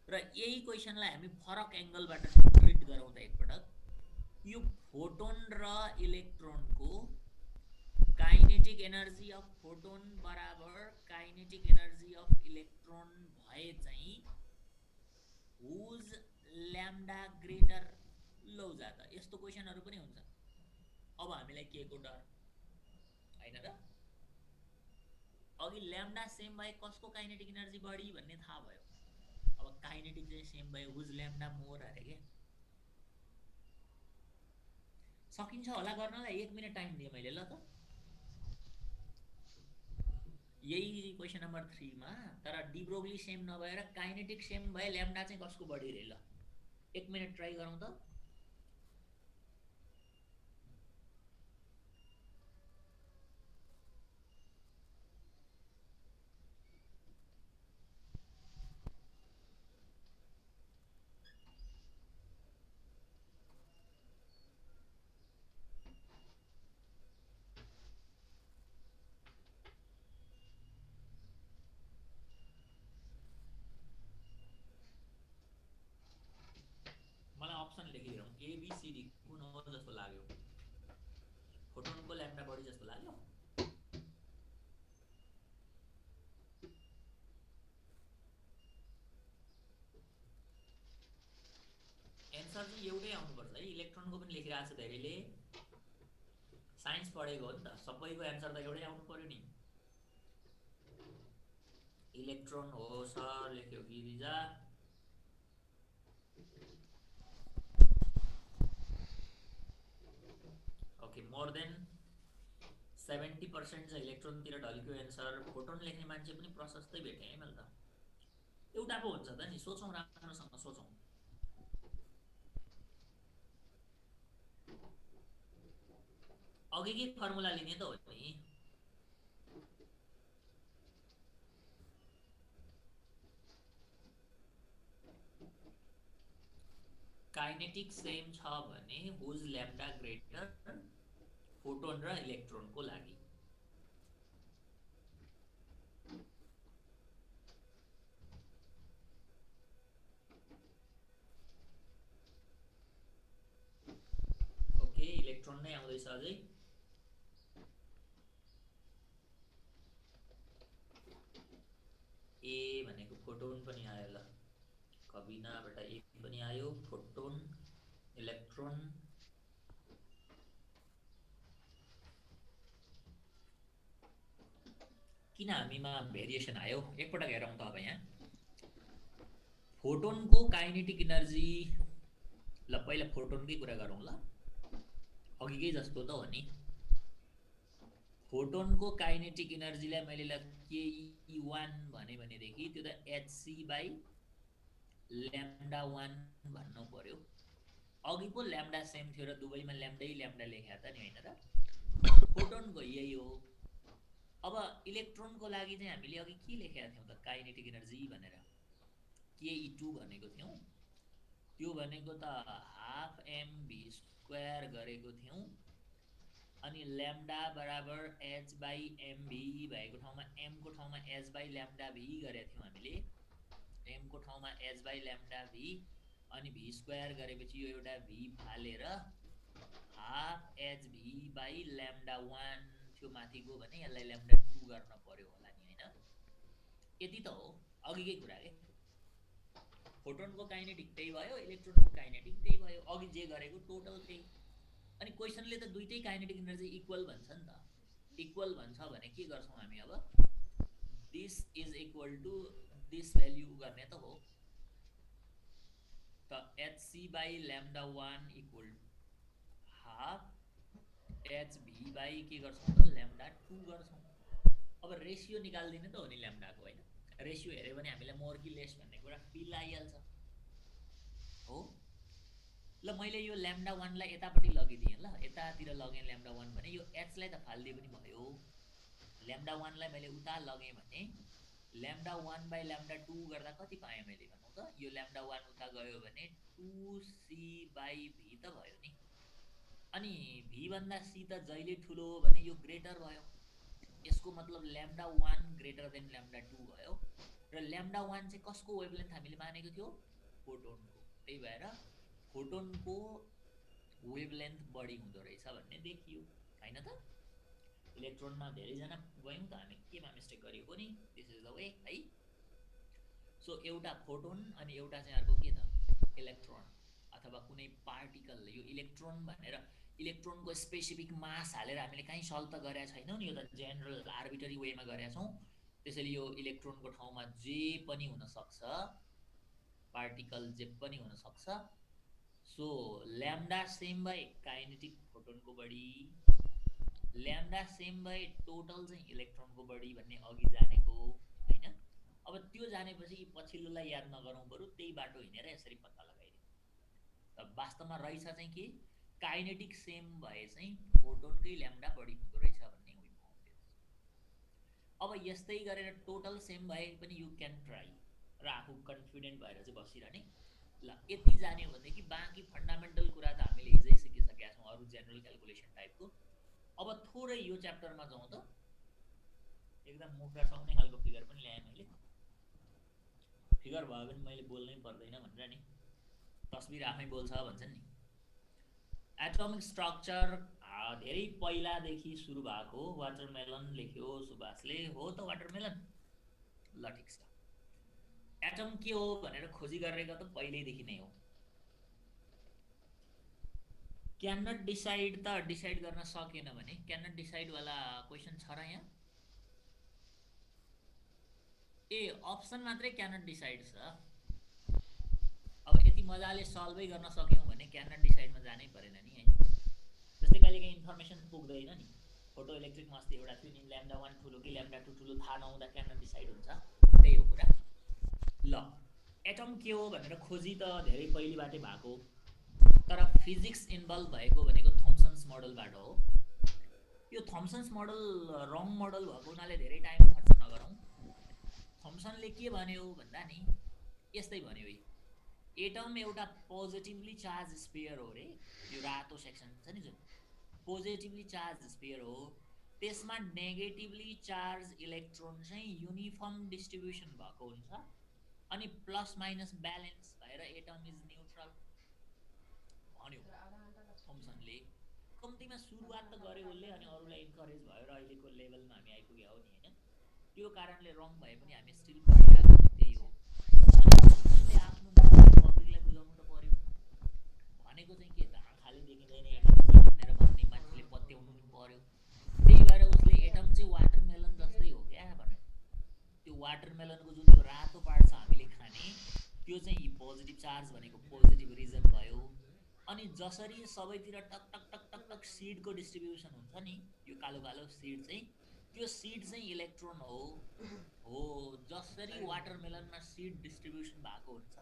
A: र यही क्वेशनलाई हामी फरक एंगलबाट ट्रिट गरौँ त एकपटक. यो फोटोन र इलेक्ट्रोनको काइनेटिक एनर्जी अफ फोटोन बराबर काइनेटिक एनर्जी अफ इलेक्ट्रोन भए चाहिँ हुज ल्याम्डा ग्रेटर. लौ जाता यस्तो क्वेशनहरु पनि हुन्छ. अब हामीलाई के को डर हैन र? अघि ल्याम्डा सेम भए कसको काइनेटिक एनर्जी बढी भन्ने थाहा भयो. अब काइनेटिक चाहिँ सेम भए हुज ल्याम्डा मोर अरे के. सकिन्छ होला गर्नलाई. 1 मिनेट टाइम दिए मैले ल त. यही क्वेशन नम्बर 3 मा तर डी ब्रोग्ली सेम नभएर काइनेटिक सेम भए ल्याम्डा चाहिँ कसको बढी रे. ल 1 मिनेट ट्राई गरौँ त. अप्सन लेखिरहँ ए बी सी डी कुन हो जस्तो लाग्यो. फोटोनको ल्याम्डा बढी जस्तो लाग्यो. एन्सर चाहिँ एउटै आउनुपर्छ है. इलेक्ट्रोनको पनि लेखिरहेको छ धेरैले. साइन्स पढेको हो नि त, सबैको एन्सर त एउटै आउनु पर्यो नि. इलेक्ट्रोन हो सर लेख्यो गिरिजा. ओके, मोर देन 70% चाहिँ इलेक्ट्रोनतिर ढल्क्यो एन्सर. फोटोन लेख्ने मान्छे पनि प्रशस्तै भेटे है मैले त. एउटा पो हुन्छ त नि. सोचौँ राम्रोसँग सोचौँ. अघि के फर्मुला लिने त हो नि. काइनेटिक सेम छ भने हुज ल्याम्डा ग्रेटर फोटोन र इलेक्ट्रोनको लागि. इलेक्ट्रोन नै आउँदैछ अझै ए भनेको फोटोन पनि आयो ल कबिनाबाट ए पनि आयो फोटोन इलेक्ट्रोन किन हामीमा भेरिएसन आयो एकपटक हेरौँ त अब यहाँ फोटोनको काइनेटिक एनर्जी ल पहिला फोटोनकै कुरा गरौँ ल अघिकै जस्तो त हो नि फोटोनको काइनेटिक एनर्जीलाई मैले ल ke1 भनेदेखि त्यो त hc/λ1 भन्नु पर्यो अघि पो ल्याम्डा सेम थियो र दुवैमा ल्याम्डै ल्याम्डा लेख्या त नि हैन र फोटोनको यही हो अब इलेक्ट्रोनको लागि चाहिँ हामीले अघि के लेखेका थियौं त काइनेटिक एनर्जी भनेर ke2 भनेको थियौं त्यो भनेको त हाफ mv² गरेको थियौं अनि ल्याम्डा बराबर h/mv भएको ठाउँमा m को ठाउँमा h/λv गरेका थियौं हामीले m को ठाउँमा h/λv अनि v² गरेपछि यो एउटा v फालेर हाफ hv/λ1 थियो माथिको भने यसलाई λ2 गर्न पर्यो होला नि हैन यति त हो अघिकै कुरा के फोटोनको काइनेटिक त्यही भयो इलेक्ट्रोनको काइनेटिक त्यही भयो अघि जे गरेको टोटल त्यही अनि क्वेशनले त दुईटै काइनेटिक एनर्जी इक्वल भन्छ नि त इक्वल भन्छ भने के गर्छौं हामी अब this is equal to this value गर्ने त हो त hc/λ1 equal half hv by के गर्छौं त λ2 गर्छौं अब रेशियो निकाल्दिने त हो नि ल्याम्डाको हैन रेशियो हेर्यो भने हामीलाई मोर कि लेस भन्ने कुरा फिल आइहाल्छ हो ल मैले यो λ1 लाई यतापट्टि लगिदिएँ ल यतातिर लगेँ λ1 भने यो h लाई त फाल्दिए पनि भयो λ1 लाई मैले उता लगेँ भने λ1/λ2 गर्दा कति पाएँ मैले भन्नु त यो λ1 उता गयो भने 2c/v त भयो नि अनि v भन्दा c त जहिले ठुलो हो भने यो ग्रेटर भयो यसको मतलब λ1 ग्रेटर देन λ2 भयो र λ1 चाहिँ कसको वेभलेन्थ हामीले मानेको थियो फोटोनको त्यही भएर फोटोनको वेभलेन्थ बढी हुँदो रहेछ भन्ने देखियो हैन त इलेक्ट्रोनमा धेरै जना गयौं त हामी केमा मिस्टेक गरिएको नि दिस इज द वे है सो एउटा फोटोन अनि एउटा चाहिँ अर्को के त इलेक्ट्रोन अथवा कुनै पार्टिकल यो इलेक्ट्रोन भनेर इलेक्ट्रोनको स्पेसिफिक मास हालेर हामीले कहीँ सल्भ त गरेका छैनौं नि यो त जेनरल आर्बिट्ररी वेमा गरेका छौं त्यसैले यो इलेक्ट्रोनको ठाउँमा जे पनि हुन सक्छ पार्टिकल जे पनि हुन सक्छ सो लैम्डा सेम भए काइनेटिक फोटोनको बढी लैम्डा सेम भए टोटल चाहिँ इलेक्ट्रोनको बढी भन्ने अघि जानेको हैन अब त्यो जानेपछि पछिल्लोलाई याद नगरौं बरु त्यही बाटो हिनेर यसरी पत्ता लगाइदिउँ त वास्तवमा रहेछ चाहिँ के काइनेटिक सेम भए चाहिँ फोटोनकै लैम्डा बढी हुँदो रहेछ भन्ने वी फाउन्ड दिस अब यस्तै गरेर टोटल सेम भए पनि यु क्यान ट्राई र आफू कन्फिडेन्ट भएर चाहिँ बसिरहने ल यति जान्यो भनेदेखि बाँकी फन्डामेन्टल कुरा त हामीले हिजै सिकिसकेका छौं अरु जेनरल क्याल्कुलेसन टाइपको अब थोरै यो च्याप्टरमा जाउँ त एकदम मुखरा सुहाउने खालको फिगर पनि ल्याएँ मैले फिगर भयो भने मैले बोल्नै पर्दैन भनेर नि तस्बिर आफै बोल्छ भन्छन् नि एटमिक स्ट्रक्चर धेरै पहिलादेखि सुरु भएको वाटरमेलन लेख्यो सुभाषले हो त वाटरमेलन ल ठीक छ एटम के हो भनेर खोजी गरेको त पहिल्यैदेखि नै हो क्यान नट डिसाइड त डिसाइड गर्न सकेन भने क्यान नट डिसाइड वाला क्वेशन छ र यहाँ ए अप्सन मात्रै क्यान नट डिसाइड छ अब यति मजाले सल्भै गर्न सक्यौं भने क्यान नट डिसाइडमा जानै परेन नि हैन जस्तै कहिलेकाहीँ इन्फर्मेसन पुग्दैन नि फोटो इलेक्ट्रिकमा अस्ति एउटा थियो नि λ1 ठुलो कि λ2 ठुलो थाहा नहुँदा क्यान नट डिसाइड हुन्छ त्यही हो कुरा ल एटम के हो भनेर खोजी त धेरै पहिलेबाटै भएको तर फिजिक्स इन्भल्भ भएको भनेको थम्सन्स मोडलबाट हो यो थम्सन्स मोडल रङ मोडल भएको हुनाले धेरै टाइम खर्च नगरौँ थम्सनले के भन्यो भन्दा नि यस्तै भन्यो एटम एउटा पोजिटिभली चार्ज स्फियर हो रे यो रातो सेक्सन छ नि जुन पोजिटिभली चार्ज स्फियर हो त्यसमा नेगेटिभली चार्ज इलेक्ट्रोन चाहिँ युनिफर्म डिस्ट्रिब्युसन भएको हुन्छ अनि प्लस माइनस ब्यालेन्स भएर एटम इज न्यूट्रल भन्यो थम्सनले कम्ती सुरुवात त गऱ्यो उसले अनि अरूलाई इन्करेज भयो र अहिलेको लेभलमा हामी आइपुग्यो हो नि होइन। त्यो कारणले रङ भए पनि हामी स्टिल पढिरहेको चाहिँ त्यही हो। अनि उसले आफ्नो पब्लिकलाई बुझाउनु त पर्यो, भनेको चाहिँ के त आँखाले देखिँदैन एटम भनेर भन्ने मान्छेले पत्याउनु नि पर्यो। त्यही भएर उसले एटम चाहिँ वाटरमेलन जस्तै हो क्या भने, त्यो वाटरमेलनको जुन त्यो रातो पार्ट छ हामीले खाने, त्यो चाहिँ पोजिटिभ चार्ज भनेको पोजिटिभ रिजन भयो। अनि जसरी सबैतिर टक टक टक टक टक सिडको डिस्ट्रिब्युसन हुन्छ नि, यो कालो कालो सिड चाहिँ, त्यो सिड चाहिँ इलेक्ट्रोन हो जसरी वाटरमेलनमा सिड डिस्ट्रिब्युसन भएको हुन्छ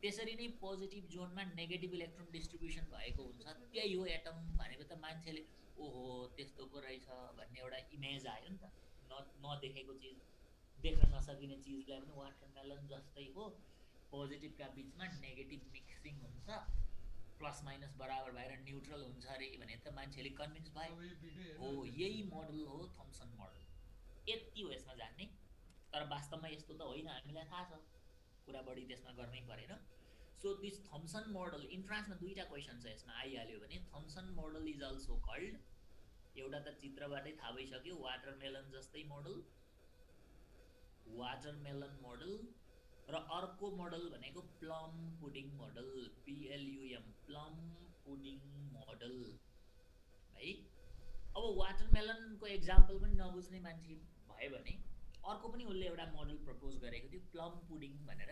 A: त्यसरी नै पोजिटिभ जोनमा नेगेटिभ इलेक्ट्रोन डिस्ट्रिब्युसन भएको हुन्छ। त्यही हो एटम भनेको त। मान्छेले ओहो त्यस्तो पो रहेछ भन्ने एउटा इमेज आयो नि त, नदेखेको चिज, देख्न नसकिने चिजलाई पनि वाटरमेलन जस्तै हो, पोजिटिभका बिचमा नेगेटिभ मिक्सिङ हुन्छ, प्लस माइनस बराबर भएर न्युट्रल हुन्छ अरे भने त मान्छेले कन्भिन्स भयो हो। यही मोडल हो थम्सन मोडल। यति हो यसमा जान्ने, तर वास्तवमा यस्तो त होइन, हामीलाई थाहा छ, कुरा बढी त्यसमा गर्नै परेन। सो दिस थम्सन मोडल, इन्ट्रान्समा दुईवटा क्वेसन छ यसमा आइहाल्यो भने, Thomson model is also called, एउटा त चित्रबाटै थाहा भइसक्यो वाटरमेलन जस्तै मोडल, वाटरमेलन मोडल, र अर्को मोडल भनेको plum pudding model, PLUM, plum pudding model है। अब वाटरमेलनको एक्जाम्पल पनि नबुझ्ने मान्छे भयो भने अर्को पनि उसले एउटा मोडल प्रपोज गरेको थियो, प्लम पुडिङ भनेर।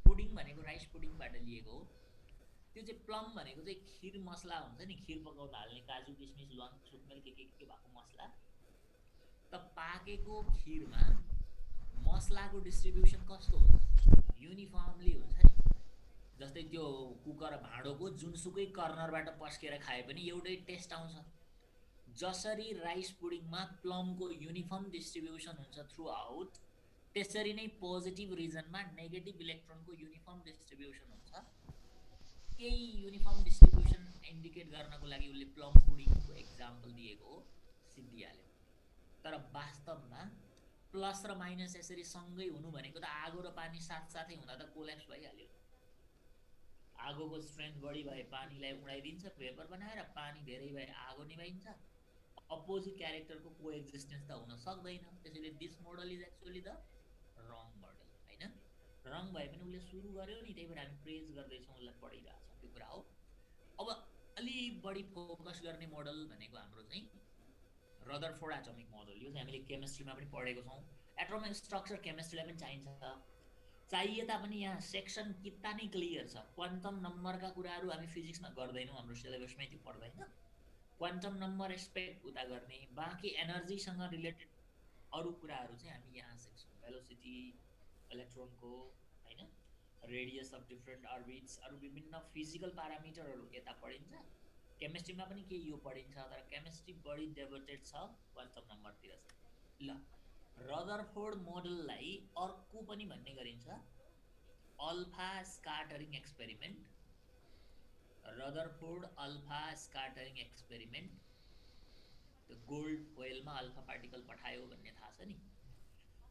A: पुडिङ भनेको राइस पुडिङबाट लिएको हो। त्यो चाहिँ प्लम भनेको चाहिँ खिर मसला हुन्छ नि, खिर पकाउँदा हाल्ने काजु किसमिस लं सुक्मेल के भएको मसला, त पाकेको खिरमा मसलाको डिस्ट्रिब्युसन कस्तो हुन्छ, युनिफर्मली हुन्छ नि। जस्तै त्यो कुकर भाँडोको जुनसुकै कर्नरबाट पस्केर खाए पनि एउटै टेस्ट आउँछ। जसरी राइस पुडिङमा प्लमको युनिफर्म डिस्ट्रिब्युसन हुन्छ थ्रु आउट, त्यसरी नै पोजिटिभ रिजनमा नेगेटिभ इलेक्ट्रोनको युनिफर्म डिस्ट्रिब्युसन हुन्छ। त्यही युनिफर्म डिस्ट्रिब्युसन इन्डिकेट गर्नको लागि उसले प्लम पुडिङको एक्जाम्पल दिएको हो, सिद्धिहाल्यो। तर वास्तवमा प्लस र माइनस यसरी सँगै हुनु भनेको त आगो र पानी साथसाथै हुँदा त कोल्याप्स भइहाल्यो। आगोको स्ट्रेन्थ बढी भए पानीलाई उडाइदिन्छ भेपर बनाएर, पानी धेरै भए आगो निभाइन्छ। अपोजिट क्यारेक्टरको कोएक्जिस्टेन्स त हुन सक्दैन। त्यसैले this model is actually the wrong model होइन। रङ भए पनि उसले सुरु गर्यो नि, त्यही भएर हामी प्रेज गर्दैछौँ, उसलाई पढिरहेछौँ, त्यो कुरा हो। अब अलि बढी फोकस गर्ने मोडल भनेको हाम्रो चाहिँ रदरफोर्ड एटमिक मोडल। यो चाहिँ हामीले केमिस्ट्रीमा पनि पढेको छौँ। एटमिक स्ट्रक्चर केमिस्ट्रीलाई पनि चाहिन्छ, चाहिए तापनि यहाँ सेक्सन किता नै क्लियर छ। क्वान्टम नम्बरका कुराहरू हामी फिजिक्समा गर्दैनौँ, हाम्रो सिलेबसमै त्यो पर्दैन। क्वान्टम नम्बर एक्सपेक्ट उता गर्ने, बाँकी एनर्जीसँग रिलेटेड अरू कुराहरू चाहिँ हामी यहाँ सिक्छौँ। भेलोसिटी इलेक्ट्रोनको होइन, रेडियस अफ डिफ्रेन्ट अर्बिट्स, अरू विभिन्न फिजिकल प्यारामिटरहरू यता पढिन्छ। केमिस्ट्रीमा पनि केही यो पढिन्छ, तर केमिस्ट्री बढी डेभोटेड छ क्वान्टम नम्बरतिर चाहिँ। ल, रदरफोर्ड मोडललाई अर्को पनि भन्ने गरिन्छ alpha scattering experiment. Rutherford alpha scattering experiment, त्यो गोल्ड फोइलमा अल्फा पार्टिकल पठायो भन्ने थाहा छ नि।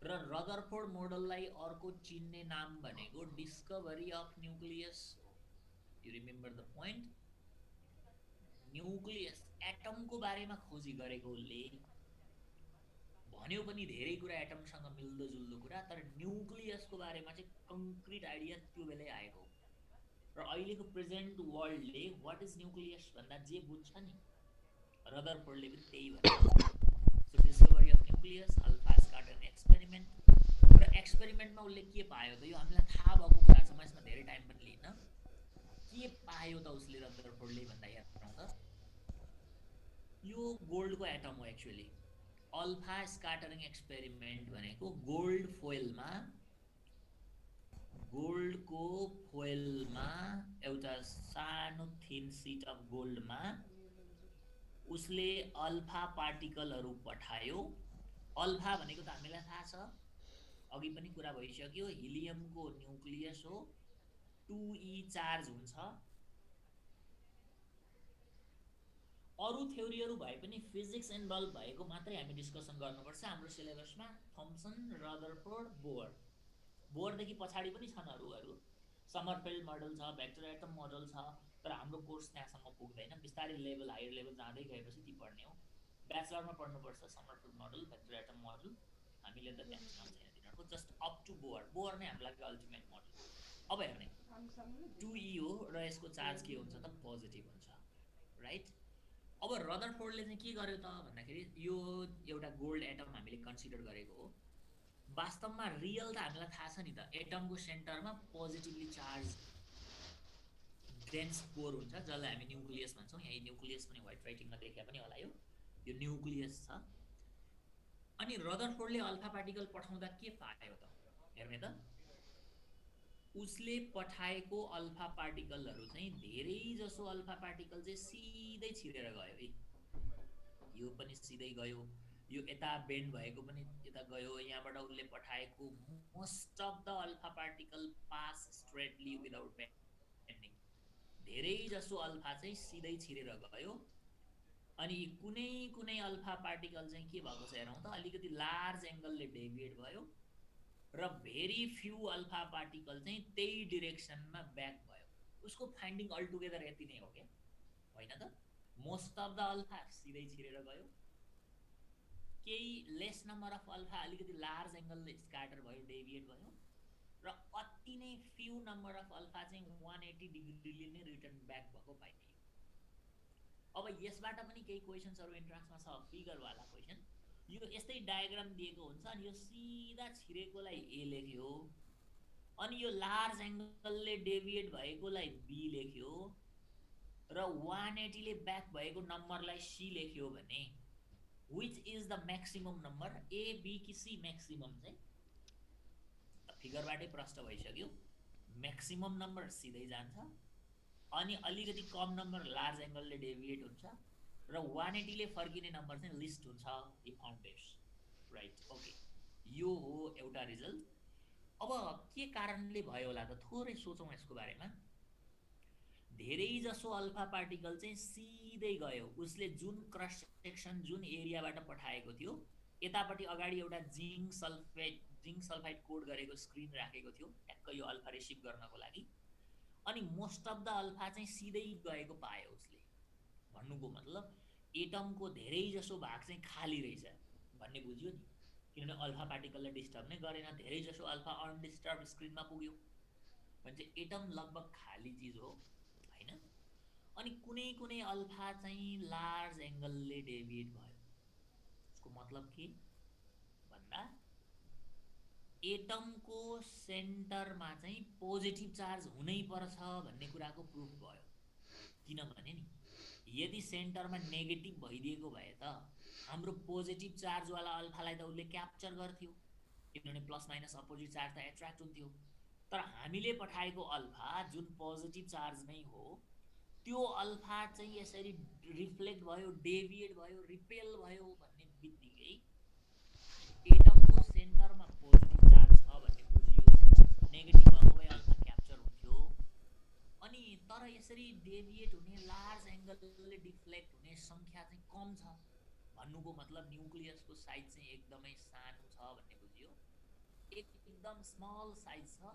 A: र रदरफोर्ड मोडललाई अर्को चिन्ने नाम भनेको discovery of nucleus. You remember the point, nucleus एटमको बारेमा खोजी गरेको उसले, भन्यो पनि धेरै कुरा एटमसँग मिल्दो जुल्दो कुरा, तर न्युक्लियसको बारेमा चाहिँ कङ्क्रिट आइडिया त्यो बेलै आएको। र अहिलेको प्रेजेन्ट वर्ल्डले वाट इज न्युक्लियस भन्दा जे बुझ्छ नि, रदरफोर्डले पनि त्यही भनेको। So discovery of nucleus, alpha scattering experiment. र एक्सपेरिमेन्टमा उसले के पायो त, यो हामीलाई थाहा भएको कुरा छ, म यसमा धेरै टाइम पनि लिन्न। के पायो त उसले रदरफोर्डले भन्दा याद गरौँ त, यो गोल्डको एटम हो एक्चुअली। अल्फा स्क्याटरिङ एक्सपेरिमेन्ट भनेको गोल्ड फोइलमा, गोल्डको फोइलमा एउटा सानो थिन सिट अफ गोल्डमा उसले अल्फा पार्टिकलहरू पठायो। अल्फा भनेको त हामीलाई थाहा छ, अघि पनि कुरा भइसक्यो, हिलियमको न्युक्लियस हो, 2e चार्ज हुन्छ। अरू थ्योरीहरू भए पनि फिजिक्स इन्भल्भ भएको मात्रै हामी डिस्कसन गर्नुपर्छ हाम्रो सिलेबसमा। थम्सन, रदरफोर्ड, बोर, बोरदेखि पछाडि पनि छन् अरूहरू, समरफेल्ड मोडल छ, भेक्टर एटम मोडल छ, तर हाम्रो कोर्स त्यहाँसम्म पुग्दैन, बिस्तारै लेभल हायर लेभल जाँदै गएपछि ती पढ्ने हो। ब्याचलरमा पढ्नुपर्छ Sommerfeld model, vector atom model, हामीले त त्यहाँ काम छैन तिनीहरूको, just up to Bohr. Bohr नै हाम्रो लागि अल्टिमेट मोडल। अब हेर्ने 2E हो र यसको चार्ज के हुन्छ त पोजिटिभ हुन्छ, राइट। अब रदरफोर्डले चाहिँ के गर्यो त भन्दाखेरि यो एउटा गोल्ड एटम हामीले कन्सिडर गरेको हो। वास्तवमा रियल त हामीलाई थाहा छ नि त, एटमको सेन्टरमा पोजिटिभली चार्ज डेन्स कोर हुन्छ जसलाई हामी न्युक्लियस भन्छौँ। यहाँ न्युक्लियस पनि व्हाइट राइटिङमा देखा पनि होला, यो न्युक्लियस छ। अनि रदरफोर्डले अल्फा पार्टिकल पठाउँदा के पायो त हेर्ने त, उसले पठाएको अल्फा पार्टिकलहरू चाहिँ धेरै जसो अल्फा पार्टिकल चाहिँ सिधै छिरेर गयो है। यो पनि सिधै गयो, यो यता बेन्ड भएको पनि यता गयो। यहाँबाट उसले पठाएको most of the alpha particle pass straightly without bending. धेरै जसो अल्फा चाहिँ सिधै छिरेर गयो। अनि कुनै कुनै अल्फा पार्टिकल चाहिँ के भएको छ हेरौँ त, अलिकति लार्ज एङ्गलले डेभिएट भयो र भेरी फ्यु अल्फा पार्टिकल चाहिँ त्यही डिरेक्सनमा ब्याक भयो। उसको फाइन्डिङ अल टुगेदर यति नै हो क्या, होइन त। मोस्ट अफ द अल्फा सिधै छिरेर गयो, केही लेस नम्बर अफ अल्फा अलिकति लार्ज एङ्गलले स्क्याटर भयो, डेभिएट भयो, र अति नै फ्यु नम्बर अफ अल्फा चाहिँ 180 डिग्रीले नै रिटर्न ब्याक भएको पाइने। अब यसबाट पनि केही क्वेसन्सहरू इन्ट्रान्समा छ, फिगरवाला क्वेसन। यो यस्तै डायग्राम दिएको हुन्छ अनि यो सिधा छिरेकोलाई ए लेख्यो, अनि यो लार्ज एङ्गलले डेभिएट भएकोलाई बी लेख्यो, र 180 ले ब्याक भएको नम्बरलाई सी लेख्यो भने which is the maximum number, A B कि सी म्याक्सिमम चाहिँ फिगरबाटै प्रष्ट भइसक्यो। म्याक्सिमम नम्बर सिधै जान्छ, अनि अलिकति कम नम्बर लार्ज एङ्गलले डेभिएट हुन्छ, र 180 ले फर्किने नम्बर चाहिँ लिस्ट हुन्छ if found it's right. Okay, यो हो एउटा रिजल्ट। अब के कारणले भयो होला त, थोरै सोचौँ यसको बारेमा। धेरै जसो अल्फा पार्टिकल चाहिँ सिधै गयो, उसले जुन क्रस सेक्सन जुन एरियाबाट पठाएको थियो यतापट्टि अगाडि एउटा जिङ्क सल्फाइड कोड गरेको स्क्रिन राखेको थियो ट्याक्क यो अल्फा रिसिभ गर्नको लागि। अनि मोस्ट अफ द अल्फा चाहिँ सिधै गएको पायो उसले। भन्नुको मतलब एटमको धेरै जसो भाग चाहिँ खाली रहेछ भन्ने बुझ्यो नि, किनभने अल्फा पार्टिकललाई डिस्टर्ब नै गरेन, धेरै जसो अल्फा अनडिस्टर्ब स्क्रिनमा पुग्यो भने एटम लगभग खाली चिज हो, होइन। अनि कुनै कुनै अल्फा चाहिँ लार्ज एङ्गलले डेभिएट भयो। यसको मतलब के भन्दा एटमको सेन्टरमा चाहिँ पोजिटिभ चार्ज हुनै पर्छ भन्ने कुराको प्रुफ भयो। किनभने नि यदि सेन्टरमा नेगेटिभ भइदिएको भए त हाम्रो पोजिटिभ चार्जवाला अल्फालाई त उसले क्याप्चर गर्थ्यो, किनभने प्लस माइनस अपोजिट चार्ज त एट्र्याक्ट हुन्थ्यो। तर हामीले पठाएको अल्फा जुन पोजिटिभ चार्ज नै हो, त्यो अल्फा चाहिँ यसरी रिफ्लेक्ट भयो, डेभिएट भयो, रिपेल भयो भन्ने बित्तिकै एटमको सेन्टरमा पोजिटिभ चार्ज छ भन्ने बुझियो, नेगेटिभ भएको भए अल्फा क्याप्चर हुन्थ्यो। अनि तर यसरी डेभिएट हुने, लार्ज एङ्गलले डिफ्लेक्ट हुने सङ्ख्या चाहिँ कम छ। भन्नुको मतलब न्युक्लियसको साइज चाहिँ एकदमै सानो छ भन्ने बुझियो, एकदम स्मल साइज छ,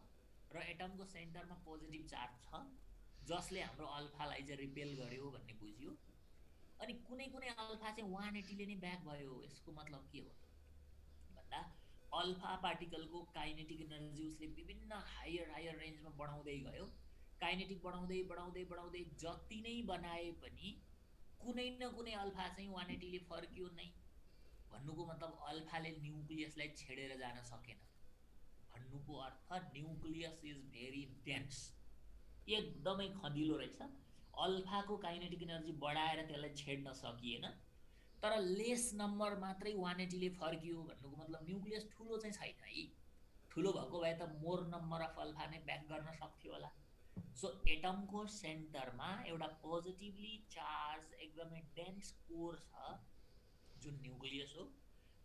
A: र एटमको सेन्टरमा पोजिटिभ चार्ज छ जसले हाम्रो अल्फालाई चाहिँ रिपेल गर्यो भन्ने बुझियो। अनि कुनै कुनै अल्फा चाहिँ 180 ले नै ब्याक भयो। यसको मतलब के हो भन्दा अल्फा पार्टिकलको काइनेटिक एनर्जी उसले विभिन्न हायर रेन्जमा बढाउँदै गयो। काइनेटिक बढाउँदै बढाउँदै बढाउँदै जति नै बनाए पनि कुनै न कुनै अल्फा चाहिँ 180 ले फर्कियो नै। भन्नुको मतलब अल्फाले न्युक्लियसलाई छेडेर जान सकेन। भन्नुको अर्थ न्युक्लियस इज भेरी डेन्स, एकदमै खँदिलो रहेछ। अल्फाको काइनेटिक एनर्जी बढाएर त्यसलाई छेड्न सकिएन, तर लेस नम्बर मात्रै 180 ले फर्कियो। भन्नुको मतलब न्युक्लियस ठुलो चाहिँ छैन है, ठुलो भएको भए त मोर नम्बर अफ अल्फा नै ब्याक गर्न सक्थ्यो होला। सो एटमको सेन्टरमा एउटा पोजिटिभली चार्ज एकदमै डेन्स कोर छ जुन न्युक्लियस हो,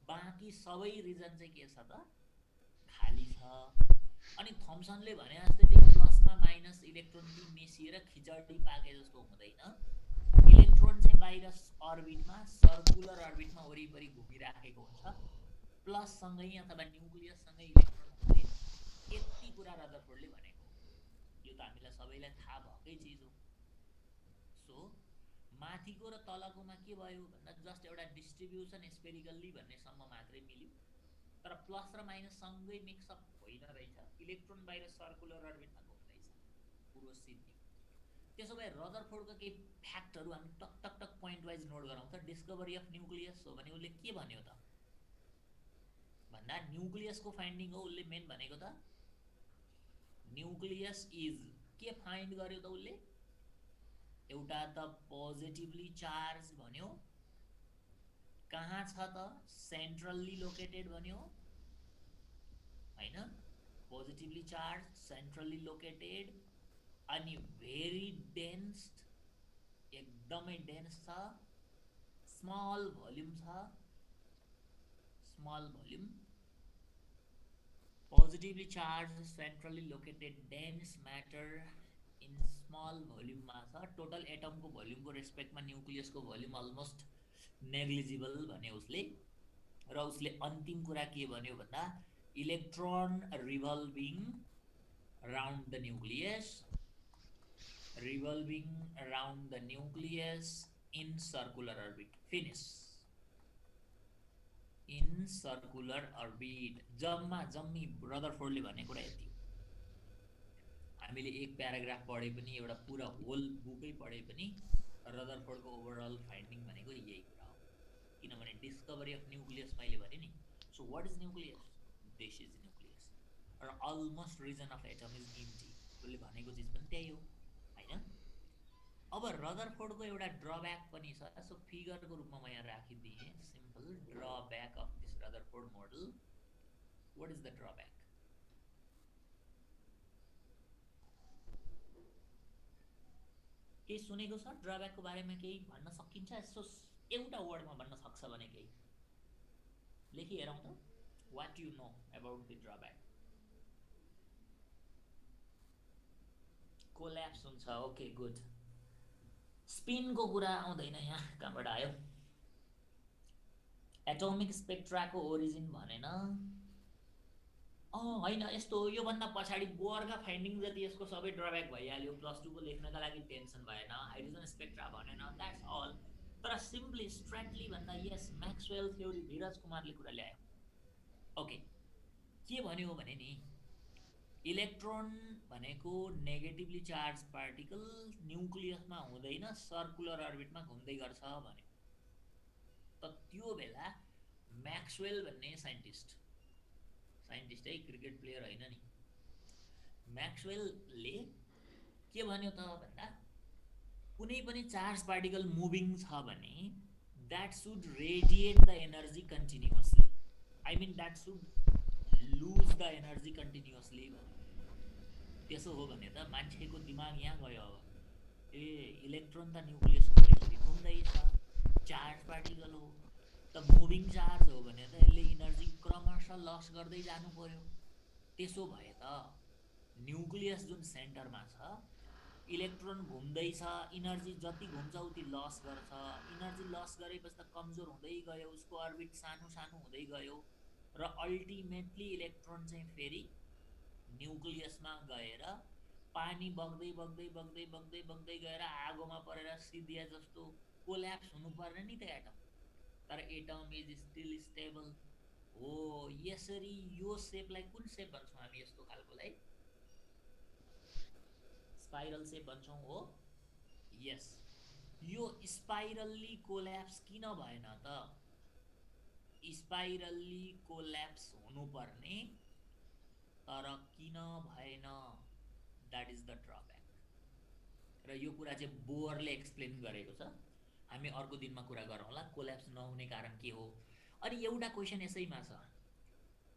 A: बाँकी सबै रिजन चाहिँ के छ त खाली छ। अनि थम्सनले भने जस्तै त्यो प्लसमा माइनस इलेक्ट्रोन मिसिएर खिचडी पाके जस्तो हुँदैन। इलेक्ट्रोन चाहिँ बाहिर अर्बिटमा, सर्कुलर अर्बिटमा वरिपरि घुमिराखेको हुन्छ, प्लससँगै अथवा न्युक्लियससँगै इलेक्ट्रोन हुँदैन। यति कुरा रदरफोर्डले भनेको, यो त हामीलाई सबैलाई थाहा भएकै चिज हो। सो माथिको र तलकोमा के भयो भन्दा जस्ट एउटा डिस्ट्रिब्युसन स्पेरिकल्ली भन्नेसम्म मात्रै मिल्यो, तर प्लस र माइनस सँगै मिक्सअप होइन रहेछ। इलेक्ट्रोन बाहिर सर्कुलर अर्बिटमा घुम्दैछ, कुरो सिद्धि। त्यसो भए रदरफोर्डको केही फ्याक्टहरू हामी टक टक टक पोइन्ट वाइज नोट गरौँ त। डिस्कभरी अफ न्युक्लियस हो भने उसले के भन्यो त भन्दा न्युक्लियसको फाइन्डिङ हो उसले मेन भनेको त। न्युक्लियस इज के फाइन्ड गर्यो त उसले? एउटा त पोजिटिभली चार्ज भन्यो, कहाँ छ त? सेन्ट्रल्ली लोकेटेड भन्यो हैन? पोजिटिभली चार्ज, सेन्ट्रल्ली लोकेटेड, अनि भेरी डेन्स, एकदमै डेन्स छ, स्मल भोल्युम छ, small volume, positively charged, centrally located, dense matter in small volume मा छ। टोटल एटमको भोल्युमको रेस्पेक्टमा न्युक्लियसको भोल्युम अलमोस्ट नेग्लिजिबल भन्यो उसले। र उसले अन्तिम कुरा के भन्यो भन्दा electron revolving around the nucleus, revolving around the nucleus in circular orbit. Finish. In circular orbit. जम्मी रदरफोर्डले भन्ने कुरा यति हो। हामीले एक प्याराग्राफ पढे पनि, एउटा पुरा होल बुकै पढे पनि रदरफोर्डको ओभरअल फाइन्डिङ भनेको यही कुरा हो। किनभने डिस्कभरी अफ न्युक्लियस मैले भने नि। So what is nucleus? This is nucleus. र almost region of atom is empty. उसले भनेको चिज पनि त्यही हो हैन? अब रदरफोर्डको एउटा ड्रब्याक पनि छ। सो फिगरको रूपमा म यहाँ राखिदिएँ। Simple drawback of this Rutherford model. What is the drawback? केही सुनेको छ ड्रब्याकको बारेमा? केही भन्न सकिन्छ? यसो एउटा वर्डमा भन्न सक्छ भने केही लेखी हेरौँ त। What you know about the drawback? Collapse हुन्छ। Okay good. स्पिनको कुरा आउँदैन यहाँ, कहाँबाट आयो? एटोमिक स्पेक्ट्राको ओरिजिन भनेन। होइन, यस्तो हो, योभन्दा पछाडि बोरका फाइन्डिङ जति यसको सबै ड्रब्याक भइहाल्यो। प्लस 2 को लेख्नका लागि टेन्सन भएन। हाइड्रोजन स्पेक्ट्रा भनेन, द्याट्स अल। तर सिम्पली स्ट्रेटली भन्दा यस म्याक्सवेल थ्योरी धीरज कुमारले कुरा ल्यायो। ओके, के भन्यो भने नि इलेक्ट्रोन भनेको नेगेटिभली चार्ज पार्टिकल न्युक्लियसमा हुँदैन, सर्कुलर अर्बिटमा घुम्दै गर्छ भन्यो। त त्यो बेला म्याक्सवेल भन्ने साइन्टिस्ट है, क्रिकेट प्लेयर होइन नि, म्याक्सवेलले के भन्यो त भन्दा कुनै पनि चार्ज पार्टिकल मुभिङ छ भने that should radiate the energy continuously. I mean that should lose the energy continuously भन्यो। त्यसो हो भने त मान्छेको दिमाग यहाँ गयो। अब इलेक्ट्रोन त न्युक्लियसको वरिपरि घुम्दैछ, चार्ज पार्टिकल हो, त मुभिङ चार्ज हो भने त यसले इनर्जी क्रमशः लस गर्दै जानु पर्यो। त्यसो भए त न्युक्लियस जुन सेन्टरमा छ, इलेक्ट्रोन घुम्दैछ, इनर्जी जति घुम्छ उति लस गर्छ। इनर्जी लस गरेपछि त कमजोर हुँदै गयो, उसको अर्बिट सानो सानो हुँदै गयो, र अल्टिमेटली इलेक्ट्रोन चाहिँ फेरि न्युक्लियसमा गएर पानी बग्दै बग्दै बग्दै बग्दै बग्दै गएर आगोमा परेर सिद्धिया जस्तो कोल्याप्स हुनुपर्ने नि त एटम। तर एटम इज स्टिल स्टेबल हो। यसरी यो सेपलाई कुन सेप भन्छौँ हामी? यस्तो खालकोलाई स्पाइरल सेप भन्छौँ हो। यस, यो स्पाइरल्ली कोल्याप्स किन भएन त? स्पाइरल्ली कोल्याप्स हुनुपर्ने, तर किन भएन? That is the drawback. र यो कुरा चाहिँ बोरले एक्सप्लेन गरेको छ। हामी अर्को दिनमा कुरा गरौँला कोल्याप्स नहुने कारण के हो। अनि एउटा क्वेसन यसैमा छ,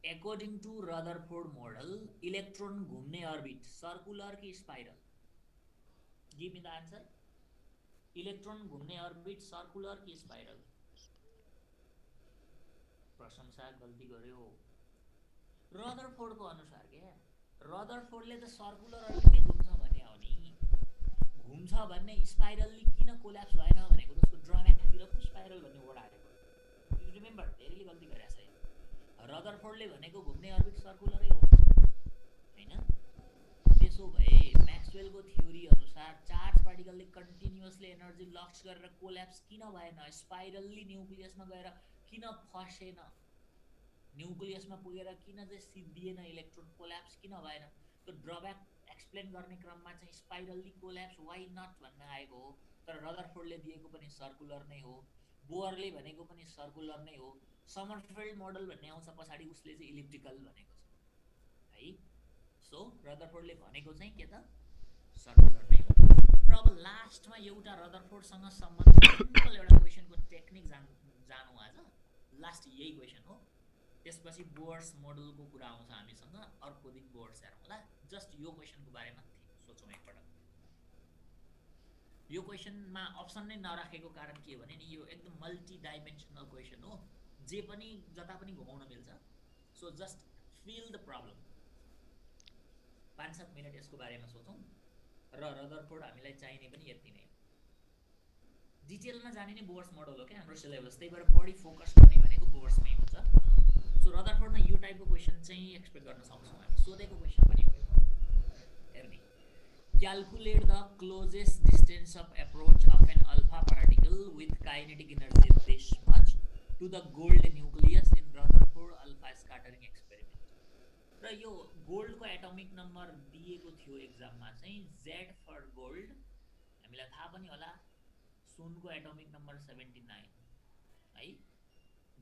A: according to Rutherford model electron घुम्ने अर्बिट सर्कुलर कि spiral? Give me the answer. Electron घुम्ने अर्बिट सर्कुलर कि स्पाइरल? प्रशंसा गल्ती गर्यो। रदरफोर्डको अनुसार के रदरफोर्डले त सर्कुलर अर्बिटमै घुम्छ भने हो नि। घुम्छ भन्ने स्पाइरल्ली किन कोल्याप्स भएन भनेको त उसको ड्रब्याकतिर पो स्पाइरल भन्ने वर्ड आएको। यु रिमेम्बर, धेरैले गल्ती गरेछ है। रदरफोर्डले भनेको घुम्ने अर्बिट सर्कुलरै हो हैन? त्यसो भए म्याक्सवेल म्याक्सवेलको थ्योरी अनुसार चार्ज पार्टिकलले कन्टिन्युअसली एनर्जी लस गरेर कोल्याप्स किन भएन, स्पाइरल्ली न्युक्लियसमा गएर किन फसेन, न्युक्लियसमा पुगेर किन चाहिँ सिद्धिएन, इलेक्ट्रोन कोल्याप्स किन भएन, त्यो ड्रब्याक एक्सप्लेन गर्ने क्रममा चाहिँ स्पाइरल्ली कोल्याप्स वाइ नट भन्न आएको हो। तर रदरफोर्डले दिएको पनि सर्कुलर नै हो, बोअरले भनेको पनि सर्कुलर नै हो, समरफिल्ड मोडल भन्ने आउँछ पछाडि, उसले चाहिँ इलिप्टिकल भनेको छ है। सो रदरफोर्डले भनेको चाहिँ के त सर्कुलर नै हो। र अब लास्टमा एउटा रदरफोर्डसँग सम्बन्धित सिम्पल एउटा क्वेसनको टेक्निक जानु आज, लास्ट यही क्वेसन हो। त्यसपछि बोर्ड्स मोडलको कुरा आउँछ हामीसँग, अर्को दिन बोर्ड्स हेरौँला। जस्ट यो क्वेसनको बारेमा सोचौँ एकपटक। यो क्वेसनमा अप्सन नै नराखेको कारण के हो भने नि, यो एकदम मल्टी डाइमेन्सनल क्वेसन हो, जे पनि जता पनि घुमाउन मिल्छ। So just fill the problem. 5-7 minute यसको बारेमा सोचौँ र रदरफोर्ड हामीलाई चाहिने पनि यति नै हो। डिटेलमा जाने नै बोर्ड्स मोडल हो क्या हाम्रो सिलेबस, त्यही भएर बढी फोकस गर्ने भनेको बोर्ड्समै हुन्छ। सो रदरफोर्डमा यो टाइपको क्वेसन चाहिँ एक्सपेक्ट गर्न सक्छौँ हामी। सोधेको क्वेसन पनि हो हेर्ने, calculate the closest distance of approach of an alpha particle with kinetic energy this much to the gold nucleus in Rutherford alpha scattering experiment. र यो गोल्डको एटोमिक नम्बर दिएको थियो एक्जाममा चाहिँ, Z फर गोल्ड, हामीलाई थाहा पनि होला सुनको एटोमिक नम्बर 79 है।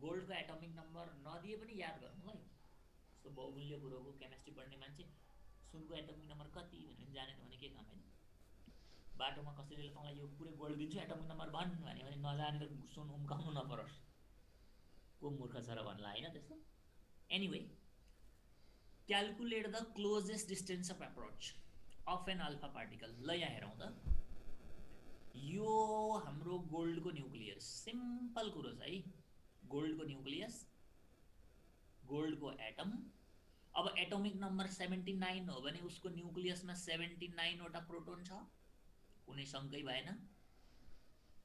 A: गोल्डको एटोमिक नम्बर नदिए पनि याद गरौँ ल। यस्तो बहुमूल्य कुरोको केमिस्ट्री पढ्ने मान्छे सुनको एटोमिक नम्बर कति भनेर जानेन भने के काम होइन। बाटोमा कसैले तँलाई यो पुरै गोल्ड दिन्छु एटोमिक नम्बर भन् भन्यो भने नजानेर सुन उम्काउनु नपरोस्, को मूर्ख छ र भन्ला होइन त्यस्तो। Anyway, calculate the closest distance of approach of an alpha particle. ल यहाँ हेरौँ त, यो हाम्रो गोल्डको न्युक्लियस, सिम्पल कुरो छ है। गोल्डको न्युक्लियस, गोल्डको एटम। अब एटोमिक नम्बर 79 हो भने उसको न्युक्लियसमा 79 वटा प्रोटोन छ, कुनै शङ्कै भएन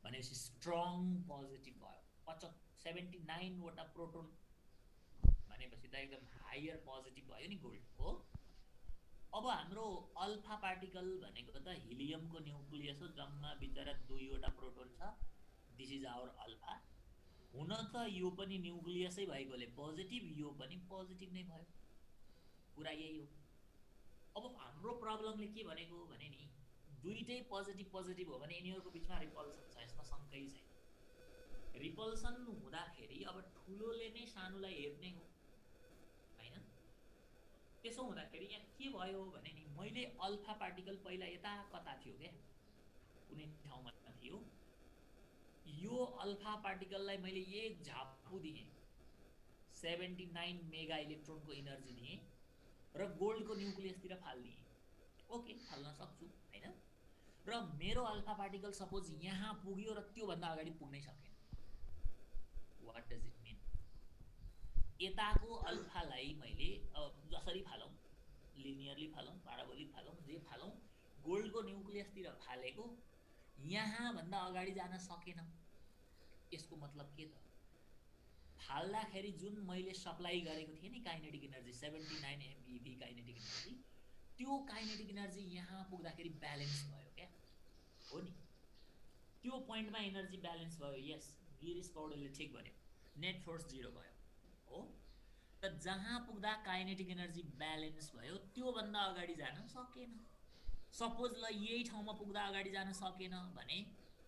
A: भनेपछि स्ट्रङ पोजिटिभ भयो। 79 वटा प्रोटोन भनेपछि त एकदम हायर पोजिटिभ भयो नि गोल्ड हो। अब हाम्रो अल्फा पार्टिकल भनेको त हिलियमको न्युक्लियस हो, जम्मा बिचरा 2 वटा प्रोटोन छ। This is our alpha. हुन त यो पनि न्युक्लियसै भएकोले पोजिटिभ, यो पनि पोजिटिभ नै भयो, कुरा यही हो। अब हाम्रो प्रब्लमले के भनेको भने नि, दुईटै पोजिटिभ पोजिटिभ हो भने यिनीहरूको बिचमा रिपल्सन छ, यसमा शङ्कै छैन। रिपल्सन हुँदाखेरि अब ठुलोले नै सानोलाई हेर्ने हो हैन। त्यसो हुँदाखेरि यहाँ के भयो भने नि, मैले अल्फा पार्टिकल पहिला यता कता थियो क्या, कुनै ठाउँमा थियो। यो अल्फा पार्टिकललाई मैले एक झापु दिएँ, 79 मेगा इलेक्ट्रोनको इनर्जी दिएँ र गोल्डको न्युक्लियसतिर फाल्दिएँ। ओके, फाल्न सक्छु हैन। र मेरो अल्फा पार्टिकल सपोज यहाँ पुग्यो र त्योभन्दा अगाडि पुग्नै सकेन। What does it mean? यताको अल्फालाई मैले जसरी फालौँ, लिनियरली फालौँ, प्याराबोलिक फालौँ, जे फालौँ, गोल्डको न्युक्लियसतिर फालेको यहाँ भन्दा अगाडि जान सकेन। यसको मतलब के त? फाल्दाखेरि जुन मैले सप्लाई गरेको थिएँ नि kinetic energy 79 MeV kinetic energy, त्यो काइनेटिक एनर्जी यहाँ पुग्दाखेरि ब्यालेन्स भयो क्या, हो नि। त्यो पोइन्टमा एनर्जी ब्यालेन्स भयो। यस, गिरीश पौडेलले ठिक भन्यो, नेट फोर्स 0 भयो हो। त जहाँ पुग्दा काइनेटिक एनर्जी ब्यालेन्स भयो त्योभन्दा अगाडि जान सकेन। सपोज ल यही ठाउँमा पुग्दा अगाडि जान सकेन भने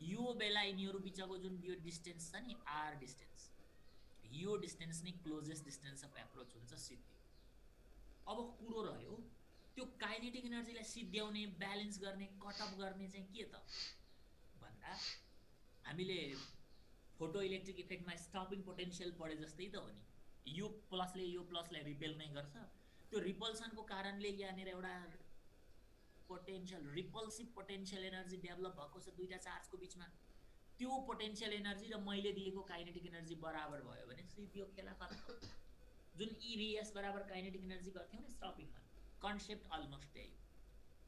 A: यो बेला यिनीहरू बिचको जुन यो डिस्टेन्स छ नि, आर डिस्टेन्स, यो डिस्टेन्स नै क्लोजेस्ट डिस्टेन्स अफ एप्रोच हुन्छ, सिद्धियो। अब कुरो रह्यो त्यो काइनेटिक एनर्जीलाई सिद्ध्याउने, ब्यालेन्स गर्ने, कटअप गर्ने चाहिँ के त भन्दा, हामीले फोटो इलेक्ट्रिक इफेक्टमा स्टपिङ पोटेन्सियल पढे जस्तै त हो नि। यो प्लसले यो प्लसलाई रिपेल नै गर्छ। त्यो रिपल्सनको कारणले यहाँनिर एउटा पोटेन्शियल, रिपल्सिभ पोटेन्शियल एनर्जी डेभलप भएको छ दुईटा चार्जको बिचमा। त्यो पोटेन्शियल एनर्जी र मैले दिएको काइनेटिक एनर्जी बराबर भयो भने सिद्धियो, खेला खत्म। जुन EVS बराबर काइनेटिक एनर्जी गर्थ्यौँ नि स्टपिङमा, कन्सेप्ट अलमोस्ट त्यही।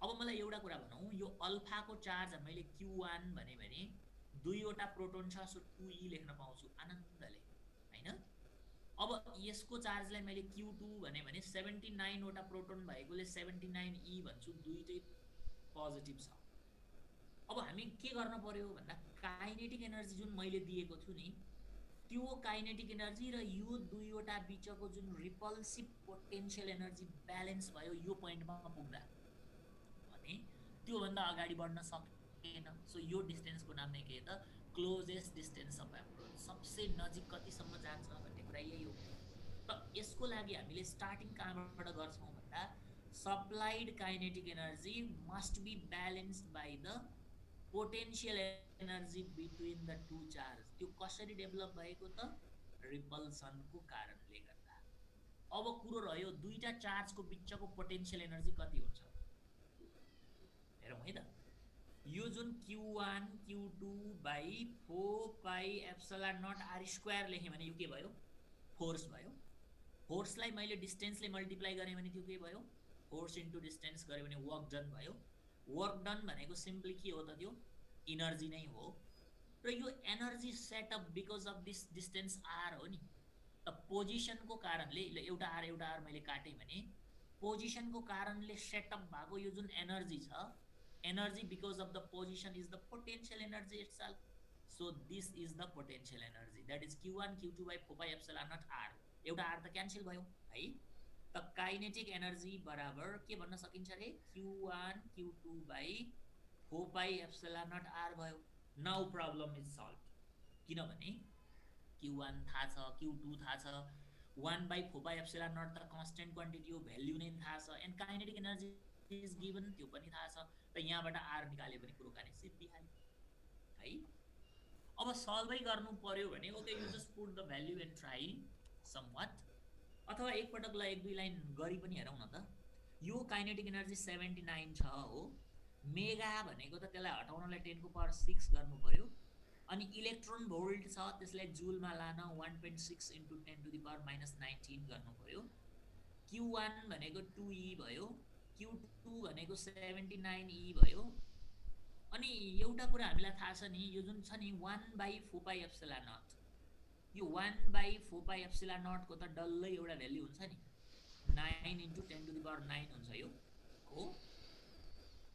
A: अब मलाई एउटा कुरा भनौँ, यो अल्फाको चार्ज मैले Q1 भने 2 वटा प्रोटोन छ, सो 2E लेख्न पाउँछु आनन्दले हैन। अब यसको चार्जलाई मैले Q2 भने 79 वटा प्रोटोन भएकोले 79E भन्छु, दुईटै पोजिटिभ छ। अब हामी के गर्न पर्यो भन्दा काइनेटिक एनर्जी जुन मैले दिएको छु नि त्यो काइनेटिक एनर्जी र यो दुईवटा बीचको जुन रिपल्सिभ पोटेन्शियल एनर्जी ब्यालेन्स भयो यो पोइन्टमा पुग्दा भने त्योभन्दा अगाडि बढ्न सकेन। सो यो डिस्टेन्सको नाम नै के त क्लोजेस्ट डिस्टेन्स अफ एप्रोच, सबसे नजिक कतिसम्म जान्छ भन्ने कुरा यही हो। त यसको लागि हामीले स्टार्टिङ कहाँबाट गर्छौँ भन्दा supplied kinetic energy must be balanced by the potential energy between the two charge. त्यो कसरी डेभलप भएको त रिपल्सनको कारणले गर्दा। अब कुरो रह्यो दुईटा चार्जको बिचको पोटेन्शियल एनर्जी कति हुन्छ हेरौँ है त। यो जुन Q1 Q2 by 4 pi epsilon naught R square लेखेँ भने यो के भयो फोर्स भयो। फोर्सलाई मैले डिस्टेन्सले मल्टिप्लाई गरेँ भने त्यो के भयो फोर्स इन्टु डिस्टेन्स गऱ्यो भने वर्क डन भयो। वर्क डन भनेको सिम्पली के हो त त्यो इनर्जी नै हो। र यो energy setup because of this distance r हो नि। त पोजिसनको कारणले एउटा आर मैले काटेँ भने पोजिसनको कारणले सेटअप भएको यो जुन एनर्जी छ energy because of the position is the potential energy itself. So this is the potential energy that is Q1 Q2 by 4 pi epsilon naught r. एउटा आर त क्यान्सल भयो है। त काइनेटिक एनर्जी बराबर के भन्न सकिन्छ अरे Q1 Q2 by 4 pi epsilon naught R भयो। Now problem is solve. किनभने Q1 थाहा छ Q2 थाहा छ 1 बाई 4 पाई एप्सिलन नट त कन्स्टेन्ट क्वान्टिटी हो भ्याल्यु नै थाहा छ and kinetic energy is given त्यो पनि थाहा छ। त यहाँबाट आर निकाल्यो भने कुरो काने सिद्धिहाल्यो है। अब सल्भै गर्नु पर्यो भने okay you just put the value and try समवाट, अथवा एकपटक ल एक दुई लाइन गरी पनि हेरौँ न त। यो काइनेटिक एनर्जी 79 छ हो। मेगा भनेको त त्यसलाई हटाउनलाई 10 को पावर 6 गर्नु पर्यो। अनि इलेक्ट्रोन भोल्ट छ त्यसलाई जुलमा लान 1.6 into 10 to the power minus 19 गर्नु पर्यो। Q1 भनेको 2E भयो, Q2 भनेको 79E भयो। अनि एउटा कुरा हामीलाई थाहा छ नि यो जुन छ नि 1 बाई 4 पाई एप्सिलन नट, यो 1 बाई 4 पाई एप्सिलन नटको त डल्लै एउटा भ्याल्यु हुन्छ नि 9 इन्टु 10 टु द पावर 9 हुन्छ यो हो।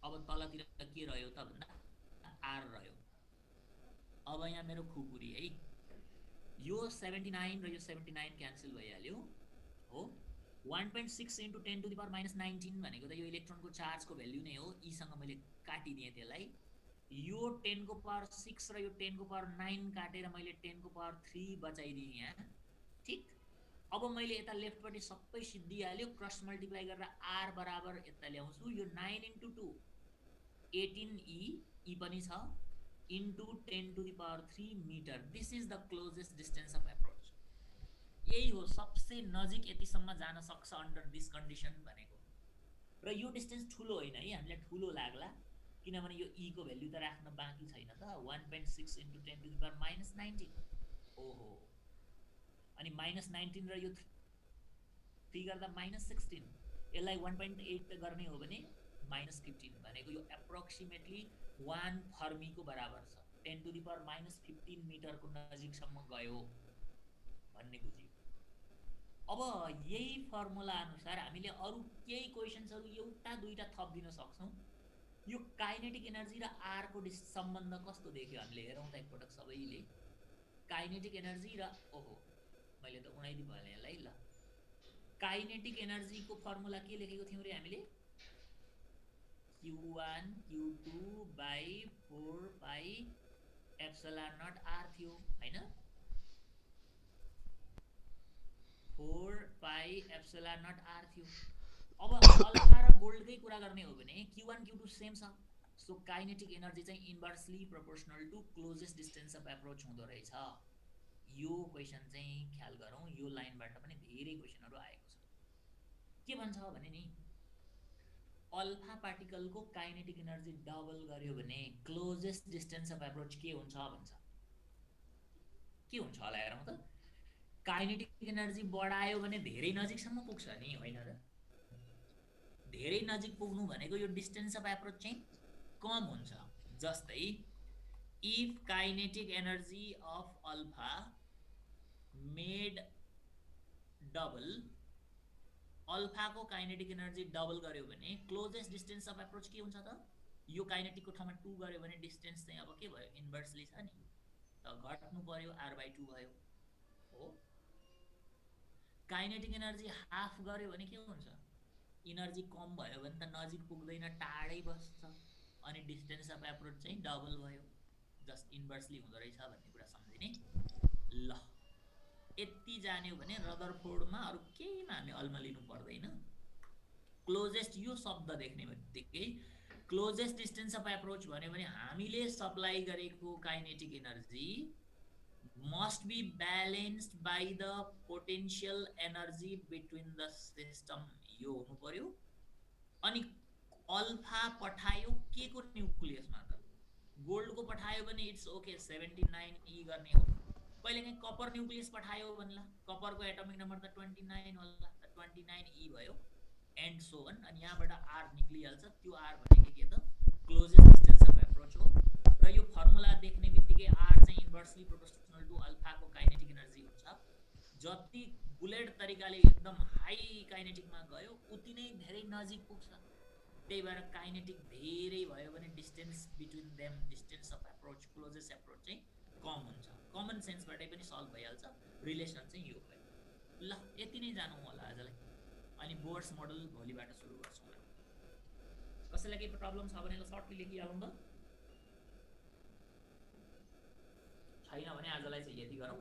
A: अब तलतिर के रह्यो त भन्दा आर रह्यो। अब यहाँ मेरो खुकुरी है यो 79 र यो 79 क्यान्सल भइहाल्यो हो। 1.6 into 10 to the power minus 19 भनेको त यो इलेक्ट्रोनको चार्जको भ्याल्यु नै हो। यीसँग मैले काटिदिएँ त्यसलाई। यो 10 को पावर 6 र यो 10 को पावर 9 काटेर मैले 10 को पावर 3 बचाइदिएँ यहाँ ठिक। अब मैले यता लेफ्टपट्टि सबै सिद्धिहाल्यो क्रस मल्टिप्लाई गरेर आर बराबर यता ल्याउँछु। यो 9 इन्टु 2 18E ई पनि छ into 10 to the power 3 metre. This is the closest distance of approach. यही हो सबसे नजिक यतिसम्म जान सक्छ अन्डर दिस कन्डिसन भनेको। र यो डिस्टेन्स ठुलो होइन है हामीलाई ठुलो लाग्ला किनभने यो ई को भ्याल्यु त राख्न बाँकी छैन त 1.6 into 10 to the power minus 19 ओहो। अनि माइनस 19 र यो 3 गर्दा माइनस 16 यसलाई 1.8 गर्ने हो भने माइनस 15 भनेको यो एप्रोक्सिमेटली 1 फर्मीको बराबर छ। 10 टु द पावर माइनस 15 मिटरको नजिकसम्म गयो भन्ने बुझियो। अब यही फर्मुला अनुसार हामीले अरू केही क्वेशन्सहरू एउटा दुईटा थप दिन सक्छौँ। यो काइनेटिक एनर्जी र आर को सम्बन्ध कस्तो देख्यो हामीले हेरौँ त एकपटक सबैले। काइनेटिक एनर्जी र ओहो मैले त उडाइदिनु भयो यसलाई ल। काइनेटिक एनर्जी को फर्मुला के लेखेको थियौँ रे हामीले Q1 Q2 by 4 pi epsilon naught r थियो हैन। 4 पाई एप्सिलन नट आर थियो। अब अल्फा र गोल्डकै कुरा गर्ने हो भने Q1 Q2 सेम छ। सो काइनेटिक एनर्जी चाहिँ inversely proportional to closest distance of approach हुँदो रहेछ। यो क्वेशन चाहिँ ख्याल गरौँ। यो लाइनबाट पनि धेरै क्वेशनहरू आएको छ। के भन्छ भने नि अल्फा पार्टिकलको काइनेटिक एनर्जी डबल गर्यो भने क्लोजेस्ट डिस्टेन्स अफ एप्रोच के हुन्छ भन्छ। के हुन्छ होला हेरौँ त। काइनेटिक एनर्जी बढायो भने धेरै नजिकसम्म पुग्छ नि होइन र। धेरै नजिक पुग्नु भनेको यो डिस्टेन्स अफ एप्रोच चाहिँ कम हुन्छ। जस्तै if kinetic energy of alpha made double, alpha को काइनेटिक एनर्जी डबल गर्यो भने क्लोजेस्ट डिस्टेन्स अफ एप्रोच के हुन्छ त यो काइनेटिकको ठाउँमा 2 गर्यो भने डिस्टेन्स चाहिँ अब के भयो इन्भर्सली छ नि त घट्नु पर्यो r/2 भयो हो काइनेटिक एनर्जी हाफ गर्यो भने के हुन्छ एनर्जी कम भयो भने त नजिक पुग्दैन टाढै बस्छ अनि डिस्टेन्स अफ एप्रोच चाहिँ डबल भयो जस्ट इन्भर्सली हुँदो रहेछ भन्ने कुरा सम्झिने ल यति जान्यो भने रदरफोर्डमा अरु केहीमा हामी अल्मलिनु पर्दैन क्लोजेस्ट यो शब्द देख्ने बित्तिकै क्लोजेस्ट डिस्टेन्स अफ एप्रोच भन्यो भने हामीले सप्लाई गरेको kinetic energy must be balanced by the potential energy between the system यो हुनु पर्यो अनि अल्फा पठायो के को न्यूक्लियसमा त गोल्ड को पठायो भने इट्स ओके 79 गर्ने हो कहिलेकाहीँ कपर न्यूक्लियस पठायो भन्ला कपर को एटमिक नम्बर त 29 होला त 29 भयो एन्ड सो अन अनि यहाँबाट r निक्लिहाल्छ त्यो r भनेको के त क्लोजेस्ट डिस्टेन्स अफ एप्रोच हो र यो फर्मुला देख्ने बित्तिकै r चाहिँ इन्भर्सली प्रोपोर्शनल टु अल्फा को काइनेटिक एनर्जी हुन्छ जति बुलेट तरिकाले एकदम हाई काइनेटिकमा गयो उति नै धेरै नजिक पुग्छ त्यही भएर काइनेटिक धेरै भयो भने distance between them distance of approach closest approach चाहिँ कम हुन्छ कमन सेन्सबाटै पनि सल्भ भइहाल्छ रिलेसन चाहिँ यो भयो ल यति नै जानु होला आजलाई अनि बोर्ड्स मोडल भोलिबाट सुरु गर्छौँ कसैलाई केही प्रब्लम छ भने ल सर्टली लेखिहालौँ त छैन भने आजलाई चाहिँ यति गरौँ